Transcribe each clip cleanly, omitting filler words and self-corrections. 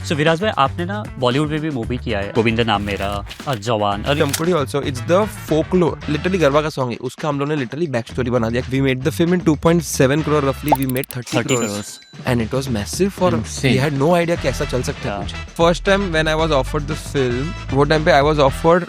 सो विराज भाई, आपने ना बॉलीवुड में भी मूवी किया है, गोविंदा नाम मेरा और जवान और Chamkudi also it's the folklore, literally garba का सॉन्ग है, उसका हम लोगों ने लिटरली बैक स्टोरी बना दिया. We made the film in 2.7 crore रफली, we made 30 crores and it was massive for we had no idea कैसा चल सकता है कुछ. First time when I was offered the film, वो टाइम पे I was offered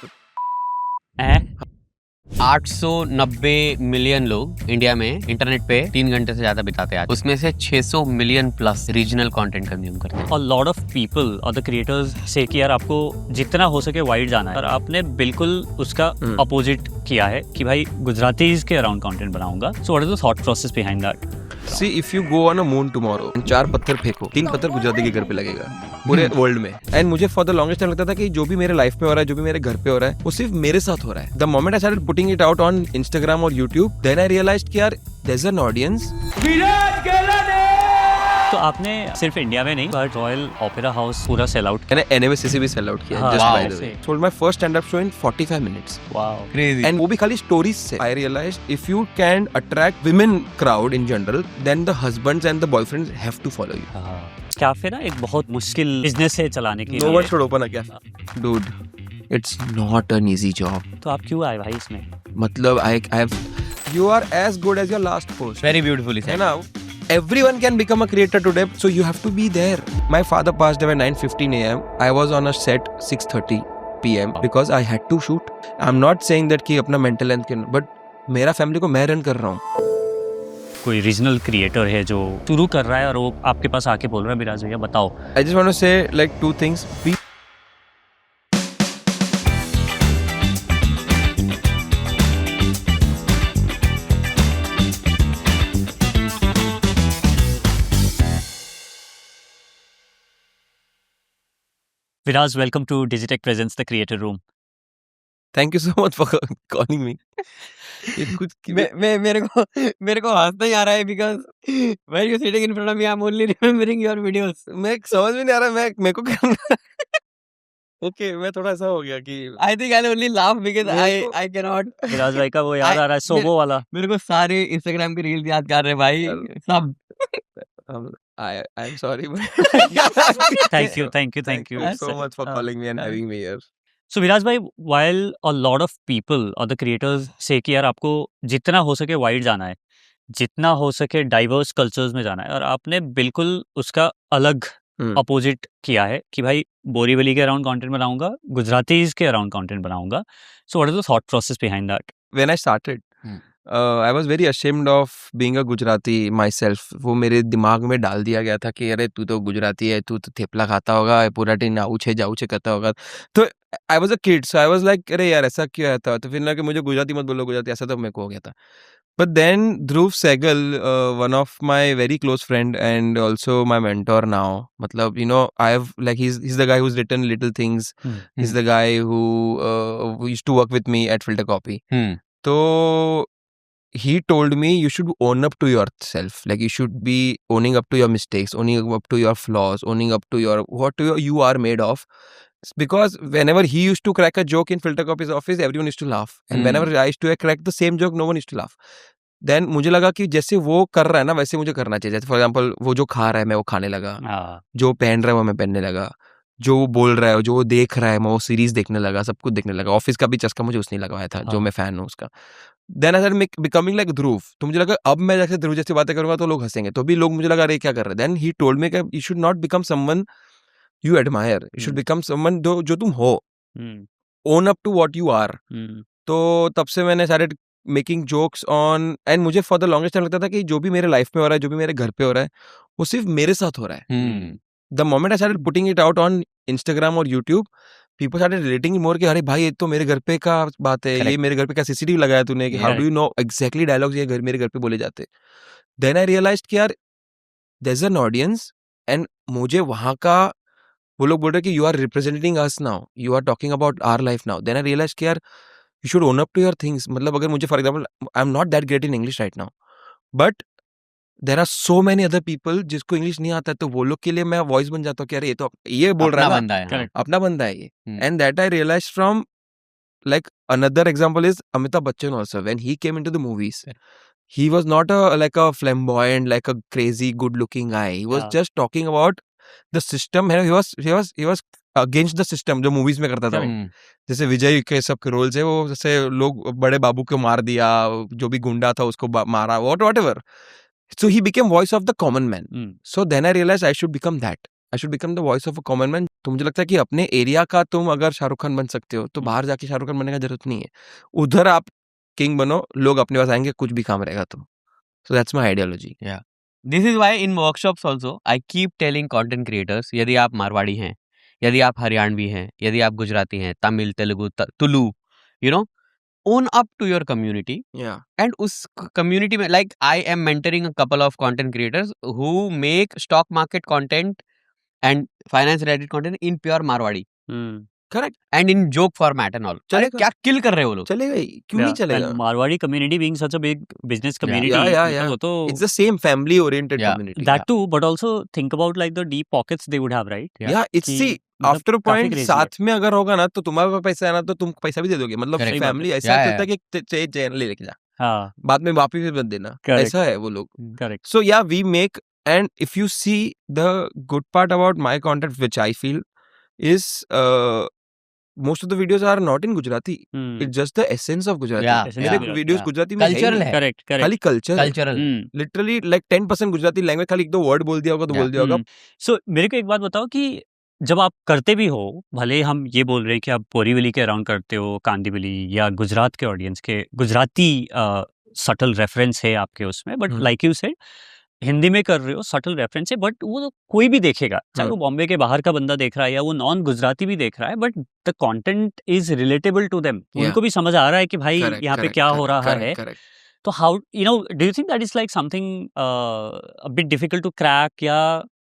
890 मिलियन लोग India में इंटरनेट पे 3 घंटे से ज्यादा बिताते हैं. उसमें से 600 million plus regional content consume करते हैं. और लॉट ऑफ पीपल और द क्रिएटर्स से कि यार आपको जितना हो सके वाइड जाना है, और आपने बिल्कुल उसका अपोजिट किया है कि भाई गुजरातीज के अराउंड कंटेंट बनाऊंगा. So what is the thought process behind that? See, if you go on a moon tomorrow, 4 पत्थर फेंको, 3 पत्थर गुजराती के घर पे लगेगा पूरे वर्ल्ड में. एंड मुझे फॉर द लॉन्गेस्ट टाइम लगता था कि जो भी मेरे लाइफ में हो रहा है, जो भी मेरे घर पे हो रहा है, वो सिर्फ मेरे साथ हो रहा है. The moment I started putting it out on Instagram और यूट्यूब, देन आई रियलाइज्ड कि यार देयर इज एन ऑडियंस. तो आपने सिर्फ इंडिया में नहीं बट रॉयल ओपेरा हाउस पूरा सेल आउट किया. मैंने NMSCC भी सेल आउट किया, हाँ, just wow. By the way. Sold my first stand up show in 45 minutes. Wow, crazy. And वो भी खाली स्टोरीज से. I realized if you can attract women crowd in general, then the husbands and the boyfriends have to follow you. Cafe ना एक बहुत मुश्किल business है चलाने के नो वन लिए. Should open a cafe. Dude, it's not an easy job. तो आप क्यों आए भाई इसमें? मतलब I have, you are as good as your last post. Very beautifully है ना? Everyone can become a creator today, so you have to be there. My father passed away 9:15 a.m. I was on a set 6:30 p.m. because I had to shoot. I'm not saying that कि अपना mental health के, but मेरा family को मैं run कर रहा हूँ. कोई रीजनल क्रिएटर है जो शुरू कर रहा है और वो आपके पास आके बोल रहा है विराज भैया बताओ. I just want to say like 2 things. Be Viraj, welcome to Digitech presents the creator room. Thank you so much for calling me. ये कुछ मेरे को हंसना ही आ रहा है because when you sitting in front of me I am only remembering your videos. मैं समझ में नहीं आ रहा, मैं मेरे को करना. ओके, मैं थोड़ा ऐसा हो गया कि I think I only laugh because I can not. Viraj भाई का वो याद आ रहा है सोबो वाला. मेरे को सारे इंस्टाग्राम के रील्स याद कर रहे हैं भाई सब. I'm sorry, but Thank you thank you That's so much for calling me and having me here. सो विराज भाई, while a lot of people और the creators से कि यार आपको जितना हो सके वाइड जाना है, जितना हो सके डाइवर्स कल्चर्स में जाना है, और आपने बिल्कुल उसका अलग अपोजिट किया है कि भाई बोरीवली के अराउंड कंटेंट बनाऊंगा, गुजरातीज के अराउंड कंटेंट बनाऊंगा. So what is the thought process behind that? When I started, I was very ashamed of being a Gujarati myself. वो मेरे दिमाग में डाल दिया गया था कि अरे तू तो गुजराती है, तू तो थेपला खाता होगा, पूरा दिन आउछे जाउछे करता होगा. तो I was a kid, so I was like अरे यार ऐसा क्यों है था. तो फिर ना कि मुझे गुजराती मत बोलो, गुजराती, ऐसा तो मेरे को हो गया था. But then Dhruv Sehgal, one of my very close friend and also my mentor now, मतलब you know I've like he's the guy who's written Little Things. He's the guy who used to work with me at Filter Copy. तो he told me you should own up to yourself, like you should be owning up to your mistakes, owning up to your flaws, owning up to your what you are made of. Because whenever he used to crack a joke in Filter Copy's office, everyone used to laugh, and whenever I used to crack the same joke, no one used to laugh. Then मुझे लगा कि जैसे वो कर रहा है ना वैसे मुझे करना चाहिए. जैसे फॉर एग्जाम्पल वो जो खा रहा है मैं वो खाने लगा, जो पहन रहा है वो मैं पहनने लगा, जो वो बोल रहा है, जो वो देख रहा है मैं वो सीरीज देखने लगा, सब कुछ देखने लगा. ऑफिस का भी चस्का मुझे उसने लगाया था, जो मैं फैन हूँ उसका. Then I started becoming like Dhruv. तो मुझे लगा अब मैं जैसे ध्रुव जैसी बातें करूंगा तो लोग हंसेंगे. तो भी लोग मुझे लगा अरे क्या कर रहे हैं. Then he told me you should not become someone you admire, you should become someone जो तुम हो. Own up to what you are. तो तब से मैंने started making jokes on, and मुझे फॉर द लॉन्गेस्ट टाइम लगता था कि जो भी मेरे लाइफ में हो रहा है, जो भी मेरे घर पे हो रहा है, वो सिर्फ मेरे साथ हो रहा है. The moment I started putting it out on Instagram और यूट्यूब, पीपल स्टार्टेड रिलेटिंग मोर कि अरे भाई ये तो मेरे घर पे का बात है. ये मेरे घर पे क्या CCTV लगाया तूने, कि how do you know exactly dialogues ये मेरे घर पे बोले जाते. देन आई रियलाइज्ड कि यार there is an audience, and मुझे वहां का वो लोग बोल रहे कि you are representing us now, you are talking about our life now. Then I realised कि यार you should own up to your things. मतलब अगर मुझे for example I am not that great in English right now, but there are so many other people जिसको English नहीं आता है, तो वो लोग के लिए मैं वॉइस बन जाता हूँ कि अरे ये तो ये बोल रहा है ना, अपना बंदा है ये. And that I realise from like another example is Amitabh Bachchan also. When he came into the movies, he was not like a flamboyant, like a crazy good looking guy. He was just talking about the system है, ही was against the system, जो movies में करता था वो। हम्म, जैसे विजय के सब के रोल्स है वो, जैसे लोग बड़े बाबू को मार दिया, जो भी गुंडा था उसको मारा, whatever. So he became voice of the common man. So then I realise I should become that, I should become the voice of a common man. तो मुझे लगता है कि अपने एरिया का तुम अगर शाहरुख खान बन सकते हो तो बाहर जाके शाहरुख खान बनने का जरूरत नहीं है, उधर आप किंग बनो, लोग अपने पास आएंगे, कुछ भी काम रहेगा तो। So that's my ideology. yeah. This is why in workshops also I keep telling content creators, यदि आप मारवाड़ी हैं, यदि आप हरियाणवी हैं, यदि आप गुजराती हैं, Tamil, Telugu, Tulu, you know, own up to your community. या And उस community में, like I am mentoring a couple of content creators who make stock market content and finance related content in pure Marwari correct, and in joke format and all. अरे चलेगा। क्या किल कर रहे हैं वो लोग। चलेगा ही, क्यों नहीं चलेगा? Marwadi community being such a big business community, Yeah. वो तो It's the same family oriented Yeah. community. that too, but also think about like the deep pockets they would have, right? Yeah, it's कि see, मतलब after a काफी point crazy है। साथ में अगर होगा ना तो तुम्हारे पास पैसा है ना तो तुम पैसा भी दे दोगे, मतलब Correct. फैमिली सही ऐसा Yeah, चलता है कि चेन ले लेके जा, हाँ, बाद में वापस भी मत देना, Correct. ऐसा है वो लोग। correct. So yeah, we make, and if you see the good part about my content, which I feel is most of the videos are not in Gujarati. It's just the essence of Gujarati. Yeah, Essence मेरे of Gujarati, videos yeah. Gujarati में है ही Cultural नहीं, है। Correct, correct. खाली culture है, cultural literally like 10% Gujarati language, खाली एक दो वर्ड बोल दिया होगा तो Yeah. बोल दिया होगा। सो मेरे को एक बात बताओ कि जब आप करते भी हो, भले हम ये बोल रहे हैं कि आप बोरीवली के अराउंड करते हो, कांदीवली या गुजरात के ऑडियंस के गुजराती सटल रेफरेंस है आपके उसमें, but like you said Hindi में कर रहे हो, सटल रेफरेंस है, बट वो तो कोई भी देखेगा, चाहे वो बॉम्बे के बाहर का बंदा देख रहा है या वो नॉन गुजराती भी देख रहा है, but the content is relatable to them. Yeah. उनको भी समझ आ रहा है कि भाई Correct, यहाँ पे correct, क्या हो correct, रहा correct, है। correct. तो how do you think that is like something a bit difficult to crack,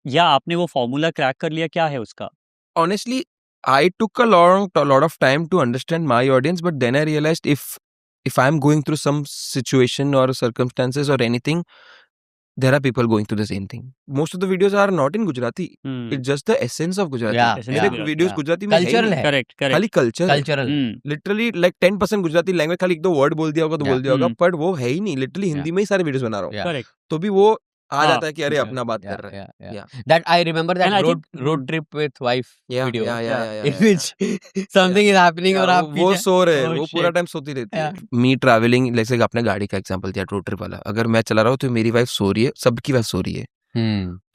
या आपने वो फॉर्मूला क्रैक कर लिया, क्या है उसका? Honestly, I took a lot of time to understand my audience, but then I realized if I'm going through some situation or circumstances or anything, there are people going through the same thing. Most of the videos are not in Gujarati. It's just the essence of Gujarati. Yeah, Essence मेरे of Gujarati, videos yeah. Gujarati में है ही Cultural नहीं, है। Correct correct. खाली culture है, cultural literally like 10% Gujarati language, खाली एक दो वर्ड बोल दिया होगा तो Yeah. बोल दिया होगा, Hmm. बट वो है ही नहीं, लिटरली Yeah. हिंदी में ही सारे वीडियोस बना रहा हूँ, Yeah. करेक्ट। तो भी वो आ हाँ, जाता है कि अरे yeah, अपना बात कर रहे हैं। Yeah. That I remember that And I road think- road trip with wife Yeah, video yeah, in which something is happening और आप वो पीछे सो रहे, Oh, वो पूरा shit. टाइम सोती रहती है। मी ट्रैवलिंग, जैसे अपने गाड़ी का एग्जांपल दिया, रोड ट्रिप वाला, अगर मैं चला रहा हूँ तो मेरी वाइफ सो रही है, सबकी वाइफ सो रही है,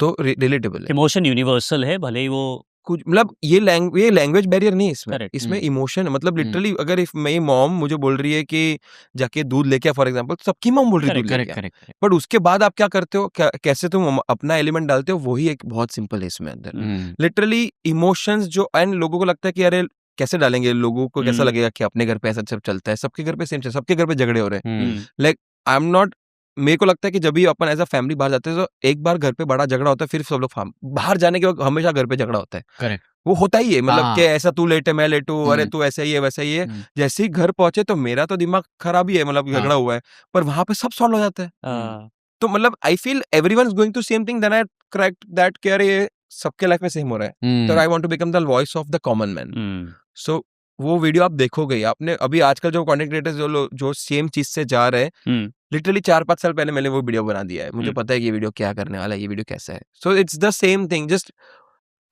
तो रिलेटेबल है। इमोशन यूनिवर्सल है, भले ही वो कुछ मतलब ये लैंग्वेज बैरियर नहीं है इसमें, Correct. इसमें इमोशन है, मतलब लिटरली अगर इफ मेरी मॉम मुझे बोल रही है कि जाके दूध लेके आ फॉर एग्जांपल, तो सबकी मॉम बोल रही है दूध लेके आ, करेक्ट बट उसके बाद आप क्या करते हो, कैसे तुम अपना एलिमेंट डालते हो, वही एक बहुत सिंपल है इसमें अंदर। लिटरली इमोशंस जो, एंड लोगों को लगता है कि अरे कैसे डालेंगे, लोगों को कैसा लगेगा कि अपने घर पे ऐसा सब चलता है, सबके घर पे सेम चल, सबके घर पे झगड़े हो रहे हैं, लाइक आई एम नॉट, मेरे को लगता है कि जब भी अपन एज अ फैमिली बाहर जाते हैं तो एक बार घर पे बड़ा झगड़ा होता है, फिर सब लोग बाहर जाने के बाद हमेशा घर पे झगड़ा होता है, करेक्ट वो होता ही है, मतलब हाँ। कि ऐसा तू लेट है मैं लेट हूँ, अरे तू ऐसा ही है वैसा ही है। जैसे ही घर पहुंचे तो मेरा तो दिमाग खराब ही है, मतलब झगड़ा हुआ है, पर वहां पे सब सॉल्व हो जाता है। तो मतलब I feel everyone is going to same thing, then I correct that कि अरे ये सबके लाइफ में सेम हो रहा है, तो I want to become the voice of the common man. So वो वीडियो आप देखोगे, आपने अभी आजकल जो कंटेंट क्रिएटर्स जो सेम चीज से जा रहे हैं, लिटरली 4-5 साल पहले मैंने वो वीडियो बना दिया है, मुझे पता है कि ये वीडियो क्या करने वाला है, ये वीडियो कैसा है। So it's the same thing, just,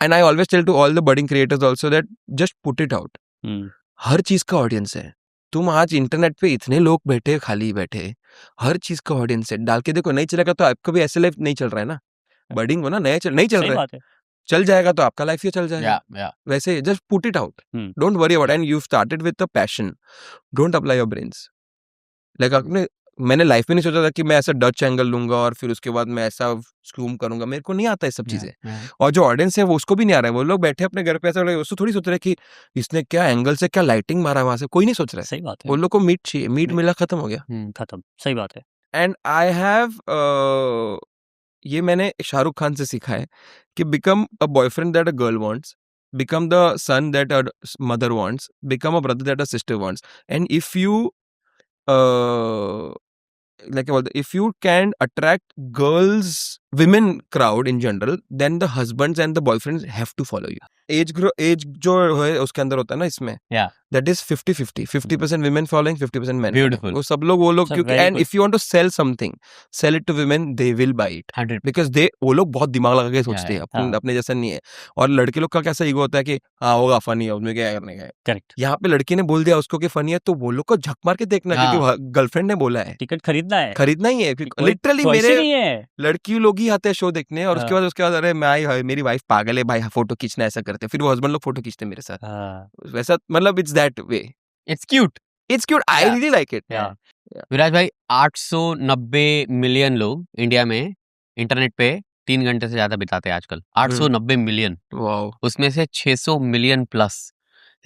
and I always tell to all the budding creators also that just put it out. हर चीज का ऑडियंस है, तुम आज इंटरनेट पे इतने लोग बैठे, खाली बैठे, हर चीज का ऑडियंस है, डाल के देखो, नहीं चलेगा तो आपका भी ऐसे लाइफ नहीं चल रहा है ना, बडिंग हो ना, नहीं चल रहा है, चल जाएगा तो आपका लाइफ ही चल जाएगा। वैसे just put it out, don't worry about, and you started with the passion, don't apply your brains. Like मैंने लाइफ में नहीं सोचा था कि मैं ऐसा डच एंगल लूंगा और फिर उसके बाद मैं ऐसा जूम करूंगा, मेरे को नहीं आता है सब चीजें, और जो ऑडियंस है वो उसको भी नहीं आ रहा है, वो लोग बैठे अपने घर पे ऐसा उसको थोड़ी सोच रहे कि इसने क्या एंगल से क्या लाइटिंग मारा वहां से, कोई नहीं सोच रहा है। सही बात है, वो लोग को मीट चाहिए, मीट मिला, खत्म हो गया, खत्म। सही बात है। एंड आई हैव ये मैंने शाहरुख खान से सीखा है कि become a boyfriend that a girl wants, become the son that a mother wants, become a brother that a sister wants, and if you like if you can attract girls women crowd in general, then the husbands and the boyfriends have to follow you. Age जो है उसके अंदर होता है ना इसमें, Yeah. that is 50-50. 50% women following, 50% men Beautiful. following. वो सब लोग वो लोग Sir, क्योंकि very and good. if you want to sell something, sell it to women, they will buy it 100. because वो लोग बहुत दिमाग लगा के सोचते हैं, हाँ. अपने जैसा नहीं है. और लड़के लोग का कैसा ईगो होता है कि हाँ होगा फनी है उसमें क्या करने का है. करेक्ट. यहाँ पे लड़की ने बोल दिया उसको कि फनी है तो वो लोग को झक मार के देखना हाँ. क्योंकि गर्लफ्रेंड ने बोला है. टिकट खरीदना है, खरीदना ही है. कोई लिटरली choice ही मेरे नहीं है. लड़की लोग ही आते हैं शो देखने और हाँ. उसके बाद अरे मेरी वाइफ पागल है भाई फोटो खींचना ऐसा करते हैं. फिर वो हस्बैंड लोग फोटो खींचते हैं मेरे साथ. हाँ. वैसा मतलब it's that way. It's cute. It's cute. I Yeah. Really like it. Yeah. विराज भाई 890 मिलियन लोग इंडिया में इंटरनेट पे 3 घंटे से ज्यादा बिताते हैं आजकल. 890 मिलियन. वाओ. उसमें से 600 million plus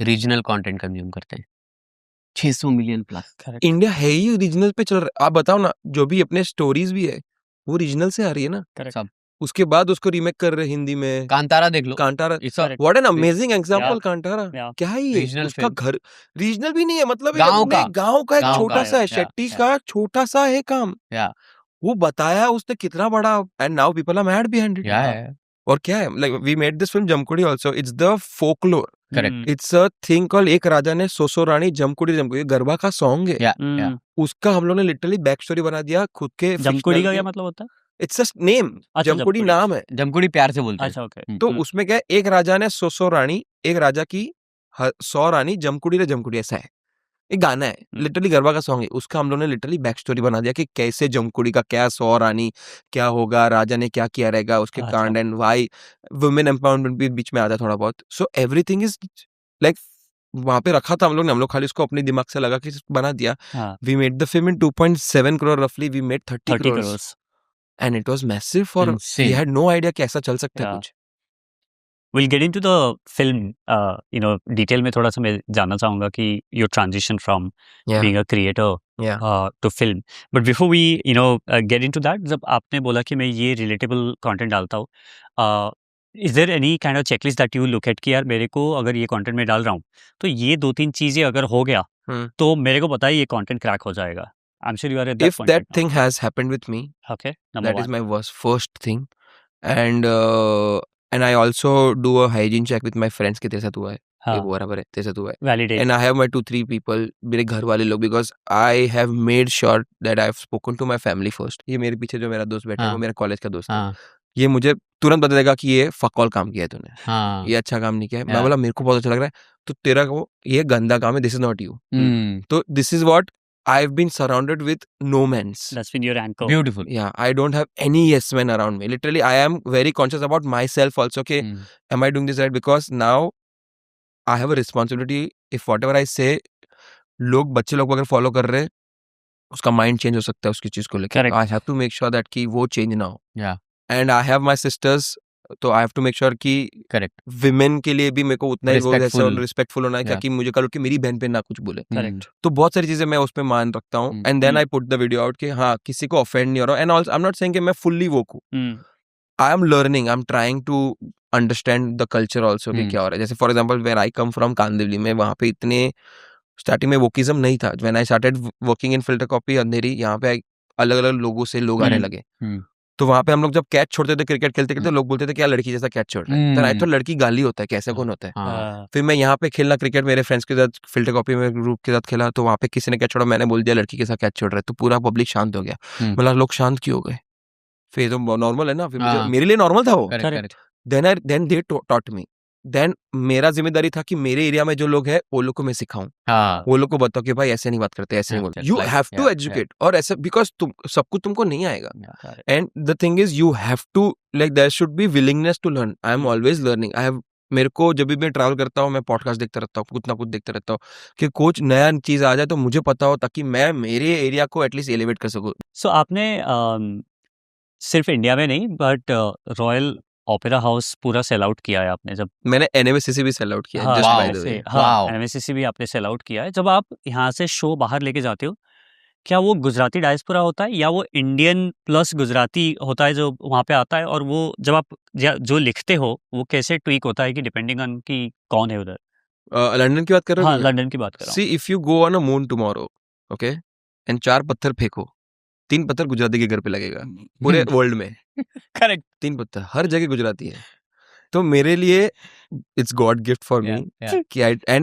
regional content consume करते हैं. 600 मिलियन प्लस. करेक्ट. इंडिया है ही रीजनल पे चल रहा है. आप बताओ ना जो भी अपने स्टोरीज भी है वो रीजनल से आ रही है ना. करेक्ट. सब. उसके बाद उसको रीमेक कर रहे हैं हिंदी में. कांतारा देख लो. Kantara. It's a Correct. What an amazing example. Yeah. Kantara Yeah. क्या है ये. Regional उसका film. घर रीजनल भी नहीं है मतलब गाँव का. गांव का एक गाँव छोटा का सा है. है. Yeah. शेट्टी Yeah. का छोटा सा है काम. Yeah. वो बताया उसने कितना बड़ा. And now people are mad behind it. Yeah. और क्या है like we made this film Jamkudi also. It's the folklore. Correct. It's a thing called एक राजा ने सोसो रानी जमकुड़ी जमकुड़ी. ये गरबा का सॉन्ग है. Yeah. Yeah. उसका हम लोग ने लिटरली बैक स्टोरी बना दिया खुद के. जमकुड़ी का क्या मतलब होता है? It's a name. अच्छा, जमकुड़ी जमकुड़ी. नाम है. जमकुड़ी प्यार से बोलते हैं. अच्छा, ओके. तो उसमें क्या है एक राजा ने 100 रानी. एक राजा की 100 रानी जमकुड़ी रे जमकुड़ी ऐसा है. एक गाना है लिटरली गरबा का सॉन्ग है. उसका हम लोग ने लिटरली बैक स्टोरी बना दिया कि कैसे जमकुड़ी का क्या 100 रानी क्या होगा. राजा ने क्या किया रहेगा उसके अच्छा. कांड एंड वाई वुमेन एम्पावरमेंट भी बीच में आता है थोड़ा बहुत. सो एवरीथिंग इज लाइक वहां पे रखा था हम लोग ने. हम लोग खाली इसको अपने दिमाग से लगा कि बना दिया. हाँ. We made the film in 2.7 crore रफली. We made 30 30 crore crores. And it was massive for. We Insane. Had no idea कि ऐसा चल सकता है Yeah. कुछ. We'll get into the film, detail में थोड़ा सा मैं जानना चाहूँगा कि your transition from Yeah. being a creator Yeah. to film. But before we, get into that, जब आपने बोला कि मैं ये relatable content डालता हूँ, is there any kind of checklist that you look at कि यार मेरे को अगर ये content मैं डाल रहा हूँ, तो ये 2-3 चीजें अगर हो गया, तो मेरे को पता है ये content crack हो जाएगा. I'm sure you are at that If point that right now. thing has happened with me, Okay, number that is one. my first thing. And I also do a hygiene check with my friends कि तेरे साथ हुआ है. हाँ, ये बराबर है तेरे साथ हुआ है. validate. And I have my 2-3 people मेरे घर वाले लोग because I have made sure that I have spoken to my family first. ये मेरे पीछे जो मेरा दोस्त बैठा है हाँ. वो मेरा कॉलेज का दोस्त है. हाँ. ये मुझे तुरंत बता देगा कि ये फक ऑल काम किया है तूने. हाँ. ये अच्छा काम नहीं किया है. मैं Yeah. बोला मेरे को बहुत अच्छा लग रहा है. तो तेरा को ये गंदा काम है. This is not you. तो this is what I've been surrounded with no mans. That's been your anchor. Beautiful. Yeah, I don't have any yes men around me. Literally, I am very conscious about myself also. Okay, am I doing this right? Because now I have a responsibility. If whatever I say, लोग बच्चे लोग अगर follow कर रहे हैं, उसका mind change हो सकता है उसकी चीज को लेकर. Correct. I have to make sure that कि वो चेंज ना हो. Yeah. And I have my sisters. तो I have to make sure कि Correct. विमेन के लिए भी मेरे को उतना ही Respectful. रिस्पेक्टफुल होना है Yeah. कि मुझे कल कि मेरी बहन पे ना कुछ बोले. Correct. तो बहुत सारी चीजें मैं उसमें मान रखता हूँ. And then I put the video out कि हाँ किसी को ऑफेंड नहीं हो रहा. And also I am not saying कि मैं फुल्ली वोक हूँ. I am learning. I am trying to understand the culture also कि क्या हो रहा है. जैसे for example where I come from Kandivali में वहाँ पे इतने स्टार्टिंग में वोकिज्म नहीं था. When I started working in Filter copy अंधेरी यहाँ पे अलग अलग लोगों से लोग आने लगे. तो वहाँ पे हम लोग जब कैच छोड़ते थे क्रिकेट खेलते खेलते लोग बोलते थे क्या लड़की जैसा कैच छोड़ रहा है. तो आई तो लड़की गाली होता है कैसे कौन होता है. फिर मैं यहाँ पे खेलना क्रिकेट मेरे फ्रेंड्स के साथ फिल्टर कॉपी में ग्रुप के साथ खेला. तो वहाँ पे किसी ने कैच छोड़ा मैंने बोल दिया लड़की के साथ कैच छोड़ रहा है. तो पूरा पब्लिक शांत हो गया. मतलब लोग शांत क्यों हो गए. फिर तो नॉर्मल है ना. फिर मेरे लिए नॉर्मल था वो. Then they taught me. देन मेरा जिम्मेदारी था कि मेरे एरिया में जो लोग हैं वो लोग को मैं सिखाऊं. वो लोग को बताओ कि भाई ऐसे नहीं बात करते ऐसे नहीं बोलते. You have to educate. और ऐसे बिकॉज सब कुछ तुमको नहीं आएगा. And the thing is you have to like there should be willingness to learn. I am always learning. I have मेरे को जब भी मैं ट्रैवल करता हूँ मैं पॉडकास्ट देखता रहता हूँ कुछ ना कुछ देखता रहता हूँ कि कुछ नया चीज आ जाए तो मुझे पता हो ताकि मैं मेरे एरिया को एटलीस्ट एलिवेट कर सकूँ. सो आपने सिर्फ इंडिया में नहीं बट रॉयल ओपेरा हाउस पूरा सेल आउट किया है आपने. जब मैंने एनएमएससीसी भी सेल आउट किया है. Just by the way. NMSCC भी आपने सेल आउट किया है. जब आप यहाँ से शो बाहर लेके जाते हो क्या वो गुजराती डायस्पोरा होता है या वो इंडियन प्लस गुजराती होता है जो वहाँ पे आता है. और वो जब आप जो लिखते हो वो कैसे ट्वीक होता है कि डिपेंडिंग ऑन कि कौन है उधर. लंदन की बात कर रहे हो. हाँ लंदन की बात कर रहा हूँ. See if you go on a moon tomorrow okay and 4 पत्थर फेंको 3 पत्थर गुजराती के घर पे लगेगा पूरे वर्ल्ड में। करेक्ट 3 पत्थर हर जगह गुजराती है। तो मेरे लिए it's God gift for me कि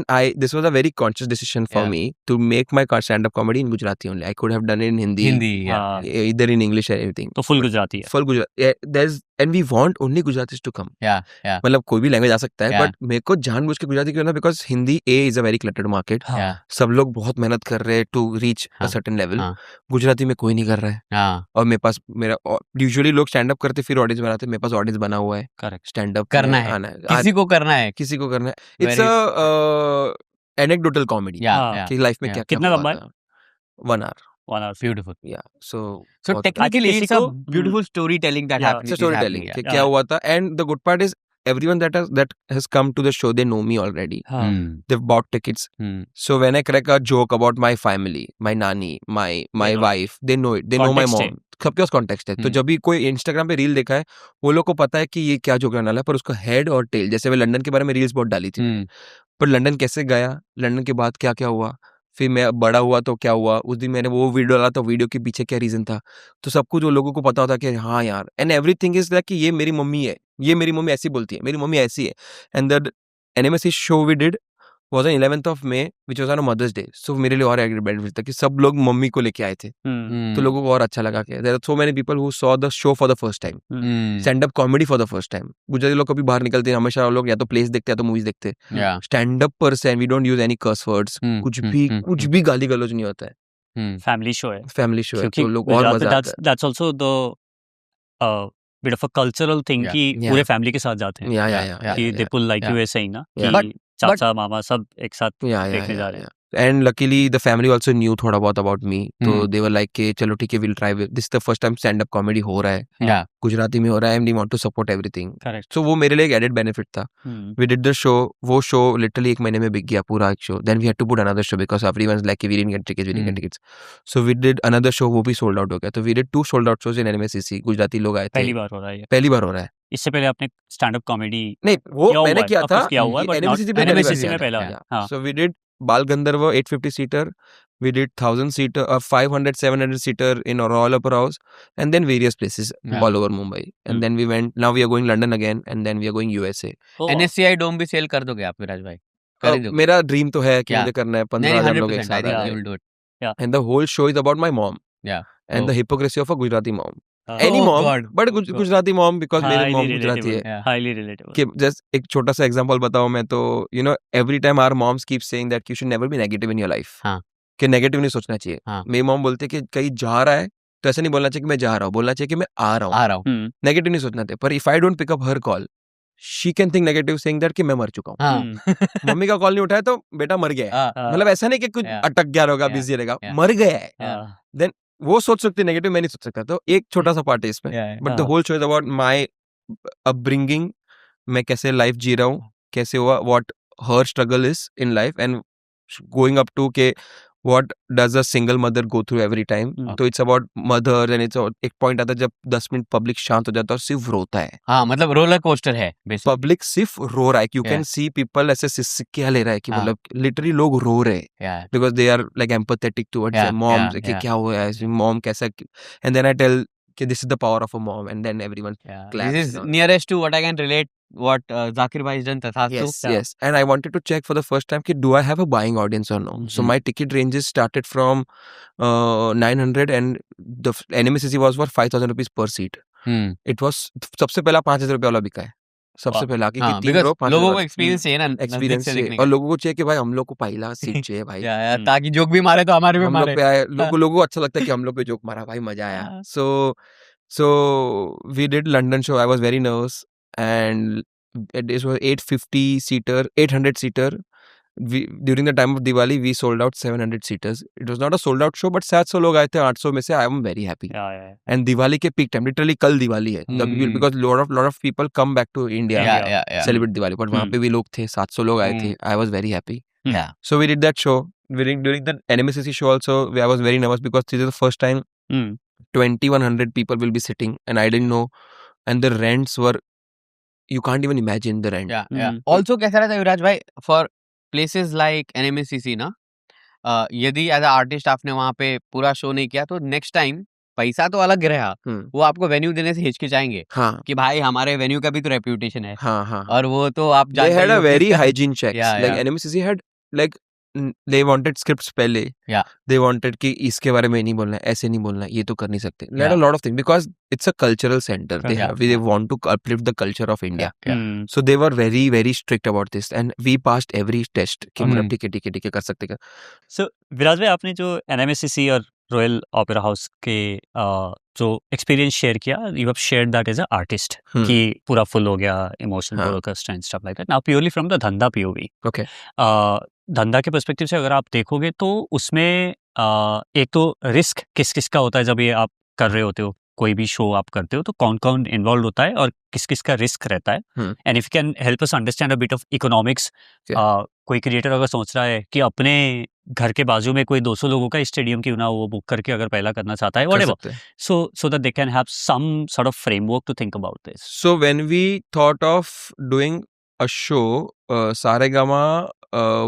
I this was a very conscious decision for Yeah. Me to make my stand up comedy in Gujarati only. I could have done it in Hindi, Hindi हाँ, either in English or anything. तो फुल गुजराती है। Full Gujarati. There's and we want only Gujaratis to come. या मतलब कोई भी language आ सकता है Yeah. बट मेरे को जानबूझ के गुजराती क्यों ना, because Hindi is a very cluttered market. या सब लोग बहुत मेहनत कर रहे हैं टू रीच अ हाँ, सर्टेन लेवल। हाँ। गुजराती में कोई नहीं कर रहा है। हाँ और मेरे पास मेरा यूजुअली लोग स्टैंड अप करते फिर ऑडियंस बनाते, मेरे पास ऑडियंस बना हुआ है। करेक्ट। स्टैंड अप करना है, आना है, किसी को करना है। किसी को करना है। It's Very- a anecdotal comedy या हाँ, या कि लाइफ में yeah. क्या क्या कितना हुआ लंबा है? था। 1 hour. 1 hour। ब्यूटीफुल या सो सो बहुत- टेक्निकली किसी इट्स अ को- beautiful story telling that Yeah. Happening it's a storytelling कि Yeah. क्या हुआ था। And the good part is everyone that has come to the show, they know me already. हाँ, They've bought tickets. So when I crack a joke about my family, my nani, my They know wife, they know it. They know my Context है। mom. सबके पास context है। तो हम्म। जब भी कोई Instagram पे reel देखा है, वो लोग को पता है कि ये क्या जोक रहने वाला है, पर उसको हेड और टेल, जैसे मैं लंदन के बारे में रील्स बहुत डाली थी, पर लंदन कैसे गया, लंदन के बाद क्या क्या हुआ, फिर मैं बड़ा हुआ तो क्या हुआ, उस दिन मैंने वो वीडियो डाला तो वीडियो के पीछे क्या रीजन था। तो सब कुछ वो लोगों को पता होता है कि हाँ यार, एंड एवरीथिंग इज लाइक कि ये मेरी मम्मी है, ये मेरी मम्मी ऐसी बोलती है, मेरी मम्मी ऐसी है। And the NMACC show we did was on 11th of May, which was on a Mother's Day. So मेरे लिए और एग्री बेनिफिट था कि सब लोग मम्मी को लेके आए थे, तो लोगों को और अच्छा लगा कि there are so many people who saw the show for the first time, stand up comedy for the first time. Gujarati लोग कभी बाहर निकलते हैं, हमेशा वो लोग या तो प्लेस देखते हैं या तो मूवीज देखते हैं। या stand up person, we don't use any curse words, कुछ भी गाली गलौज नहीं होता है। फैमिली शो है। फैमिली शो है क्योंकि तो लोग और मजा आता है। that's also the bit of a cultural thing Yeah. कि Yeah. पूरे फैमिली के साथ जाते हैं, या कि they pull like you were saying ना, Yeah. कि चाचा मामा सब एक साथ देखने जा रहे हैं। And luckily the family also new थोड़ा बहुत अबाउट मी, तो दे वर लाइक कि चलो ठीक है, will try, this is the first time stand up comedy हो रहा है, या गुजराती में हो रहा है, and we want to support everything. Correct. So वो मेरे लिए एक एडेड बेनिफिट था। वी डिड द शो, वो शो लिटरली 1 महीने में बिक गया पूरा एक शो। Then we had to put another show because everyone like we didn't get tickets, so we did another show, वो भी सोल्ड आउट हो गया। तो we did 2 sold out shows in NMCC. Gujarati लोग आए थे, पहली बार हो रहा है ये। पहली बार हो रहा है। इससे पहले आपने स्टैंड अप कॉमेडी नहीं, वो किया मैंने हुआ है, किया of था, course किया हुआ है, but not- एनएमसीसी पे पहली बार NMSCC किया में था। पहला। Yeah. हाँ। So we did बाल गंधर्व 850 seater, we did 1000 seater, 500 700 seater in Royal Opera House, and then various places Yeah. all over Mumbai. And then we went, now we are going London again, and then we are going USA. Oh, NSCI dome भी sell कर दोगे आप विराज भाई? कर ही दोगे? मेरा dream तो है कि Yeah. मुझे करना है, नहीं 15,000 लोग एक 100% आई साथ थिंक आए। You will do it. And the whole show is about my mom या and the Oh. hypocrisy of a Gujarati mom. हाँ, Any Oh mom, God. but Oh God. Gujarati mom because मेरी highly mom Gujarati है। relatable, Yeah. highly relatable। कि just एक छोटा सा example बताऊं मैं तो, you know, every time our moms keep saying that you should never be negative in your life. हाँ। कि नेगेटिव नहीं सोचना चाहिए। हाँ। मेरी मॉम बोलते कि कहीं जा रहा है तो ऐसा नहीं बोलना चाहिए कि मैं जा रहा हूँ, बोलना चाहिए कि मैं आ रहा हूँ। आ रहा हूँ। हम्म, नेगेटिव नहीं सोचना चाहिए। पर if I don't pick up her call, she can think negative saying that कि मैं मर चुका हूँ। हाँ मम्मी का कॉल नहीं उठाया तो बेटा मर गया है। हाँ, मतलब ऐसा नहीं कि कुछ Yeah. अटक गया रहेगा, Yeah. बिजी रहेगा, Yeah. मर गया है। हाँ, वो सोच सकती है नेगेटिव, मैं नहीं सोच सकता। तो एक छोटा सा पार्ट है इसमें, Yeah, yeah. बट द हाँ। Whole show is about my upbringing, मैं कैसे लाइफ जी रहा हूँ, कैसे हुआ, what her struggle is in life, and going up to के what does a single mother go through every time. तो it's about mother, and it's एक पॉइंट आता है जब 10 मिनट पब्लिक शांत हो जाता है और सिर्फ रोता है। हाँ मतलब रोलर कोस्टर है बेसिकली। पब्लिक सिर्फ रो रहा है, you Yeah. Can see people ऐसे सिक्किया ले रहा है कि हाँ. मतलब लिटरली लोग रो रहे हैं, या because they are like empathetic towards Yeah, their moms, yeah, कि yeah. क्या हुआ है, mom कैसा, and then I tell कि this is the power of a mom, and then everyone claps, this is you know. Nearest to what I can relate what Zakir bhai has done तथास्तु। Yes, yes. And I wanted to check for the first time कि do I have a buying audience or no? So my ticket ranges started from 900 and the NMCC was for 5,000 rupees per seat. It was सबसे पहला 5,000 रुपये वाला बिका है, सबसे Wow. पहला, हाँ, क्योंकि 3 because रो 5,000 लोगों को वाला एक्सपीरियंस चाहिए ना, नजदीक एक्सपीरियंस से है, देखने और का। लोगों को चाहिए कि भाई हम लोग को पहला सीट चाहिए भाई। या ताकि जोक भी मारे तो हमारे भी हम लोग मारे। पे आए, लोगों को अच्छा लगता है कि हम लोग पे जोक मारा, भाई मजा आया। हाँ। So we did London show. I was very nervous, and this was 850 seater, 800 seater. During the time of Diwali, we sold out 700 seaters. It was not a sold out show, but 700 लोग आए थे 800 में से. I am very happy. yeah. And Diwali के peak time, literally कल दिवाली है, because lot of people come back to India, या celebrate Diwali. But वहाँ पे भी लोग थे, 700 लोग आए थे. I was very happy. या So we did that show. During the NMCC show also, I was very nervous because this is the first time 2,100 people will be sitting, and I didn't know, and the rents were, you can't even imagine the rent. या also कैसा रहता है युवराज भाई for places like एनएमसीसी ना, यदि as a artist आपने वहाँ पे पूरा शो नहीं किया तो नेक्स्ट टाइम पैसा तो अलग रहा, हम्म, वो आपको वेन्यू देने से हिचकिचाएंगे हाँ कि भाई हमारे वेन्यू का भी तो रेप्यूटेशन है, हाँ हाँ और वो तो आप they जानते had ही a हो very किसका hygiene checks या like NMCC had like they wanted scripts पहले Yeah. they wanted कि इसके बारे में नहीं बोलना है, ऐसे नहीं बोलना है, ये तो कर नहीं सकते, let a Yeah. lot of things because it's a cultural center, they Yeah. have they want to uplift the culture of India, Yeah. so they were very very strict about this and we passed every test कि Okay. मतलब ठीक है कर सकते कर सो विराज भाई, आपने जो NMSCC और रॉयल ओपेरा हाउस के जो एक्सपीरियंस शेयर किया, you have shared that as a artist कि पूरा फुल हो गया, इमोशनल हाँ। Roller coaster and stuff like that. Now purely from the धंधा POV, okay धंधा के पर्सपेक्टिव से अगर आप देखोगे तो उसमें एक तो रिस्क किस किस का होता है जब ये आप कर रहे होते हो, कोई भी शो आप करते हो तो कौन कौन इन्वॉल्व होता है और किस किस का रिस्क रहता है, and if you can help us understand a bit of economics. कोई क्रिएटर अगर सोच रहा है कि अपने घर के बाजू में कोई 200 लोगों का स्टेडियम क्यों ना वो बुक करके अगर पहला करना चाहता है, कर व्हाटएवर, सकते हैं। so that they can have some sort of framework to think about this. So when we thought of doing a show, Saregama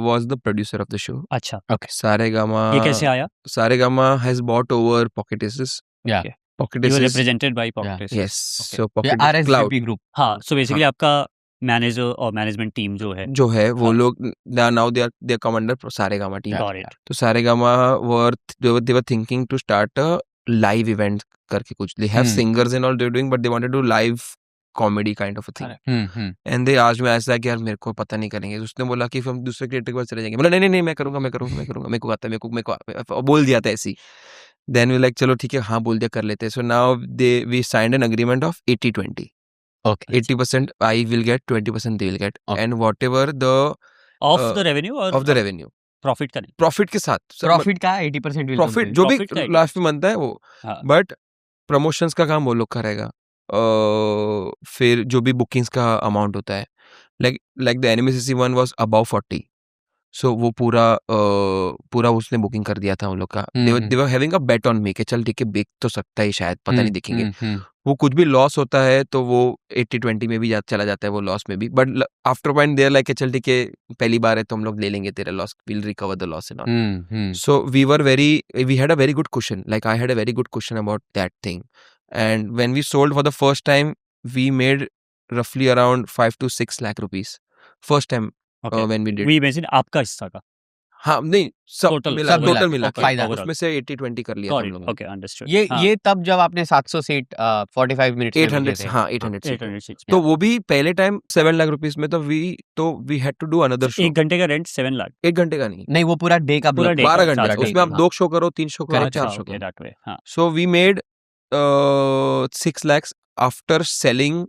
was the producer of the show. अच्छा, Saregama. ये कैसे आया? Saregama has bought over Pocket Aces. Yeah. Okay. Pocket You were Aces. represented by Pocket Yeah. Aces. Yes. Okay. So Pocket Yeah, Aces Cloud RSVP group. हाँ, so basically हाँ। आपका manager और management team जो है, जो है वो हाँ। लोग now they are come under Saregama team. got it. तो Saregama they were thinking to start a live event करके कुछ. They have singers and all they're doing, but they wanted to do live comedy kind of a thing. Correct. And they asked me ऐसा कि यार मेरे को पता नहीं करेंगे, तो उसने बोला कि हम दूसरे क्रिएटर के पास चले जाएंगे, बोला नहीं मैं करूंगा मेरे को आता है, मेरे को बोल दिया था ऐसी. Then we like चलो ठीक है, हाँ बोल दिया, कर लेते हैं. So now we signed an agreement of 80-20. Okay. 80% I will get, 20% they will get, Okay. and whatever the Of the revenue और of the revenue, प्रॉफिट का नहीं? profit के साथ प्रॉफिट का 80% will come profit to जो भी Profit का last में बनता है वो, हाँ। बट प्रमोशंस का काम वो लोग करेगा. फिर जो भी बुकिंग्स का अमाउंट होता है, like the NMCC one was above 40, so वो पूरा उसने बुकिंग कर दिया था उन लोग का. they were having a bet on me कि चल ठीक है बिक तो सकता है शायद, पता नहीं, देखेंगे. वो कुछ भी लॉस होता है तो वो 80-20 में भी चला जाता है, वो लॉस में भी, but after point there like चल ठीक है पहली बार है तो हम लोग ले लेंगे तेरा loss, will recover the loss and all. So we had a very good cushion, like I had a very good cushion about that thing, and when we sold for the first time we made roughly around 5 to 6 lakh rupees first time. Okay. when we did, We imagine आपका हिस्सा का. हाँ नहीं सब Total, मिला, सब total मिला, मिला okay, के overall. उसमें से 80-20 कर लिया था Got हम it. लोगों ने. Okay, understood. ये हाँ, ये तब जब आपने 700 सीट 45 मिनट्स में 800 बेचे थे. हाँ 800 सीट. 800 seats. तो वो भी पहले टाइम 7 लाख रुपीस में, तो we had to do another show. 1 घंटे का रेंट 7 लाख. 1 घंटे का नहीं, नहीं, वो पूरा डे का पूरा day 12 का, घंटे सारा का. day उसमें का, आप 2 शो करो, 3 शो करो, अच्छा, 4 शो okay, करो. that way. हाँ. So we made 6 lakhs after selling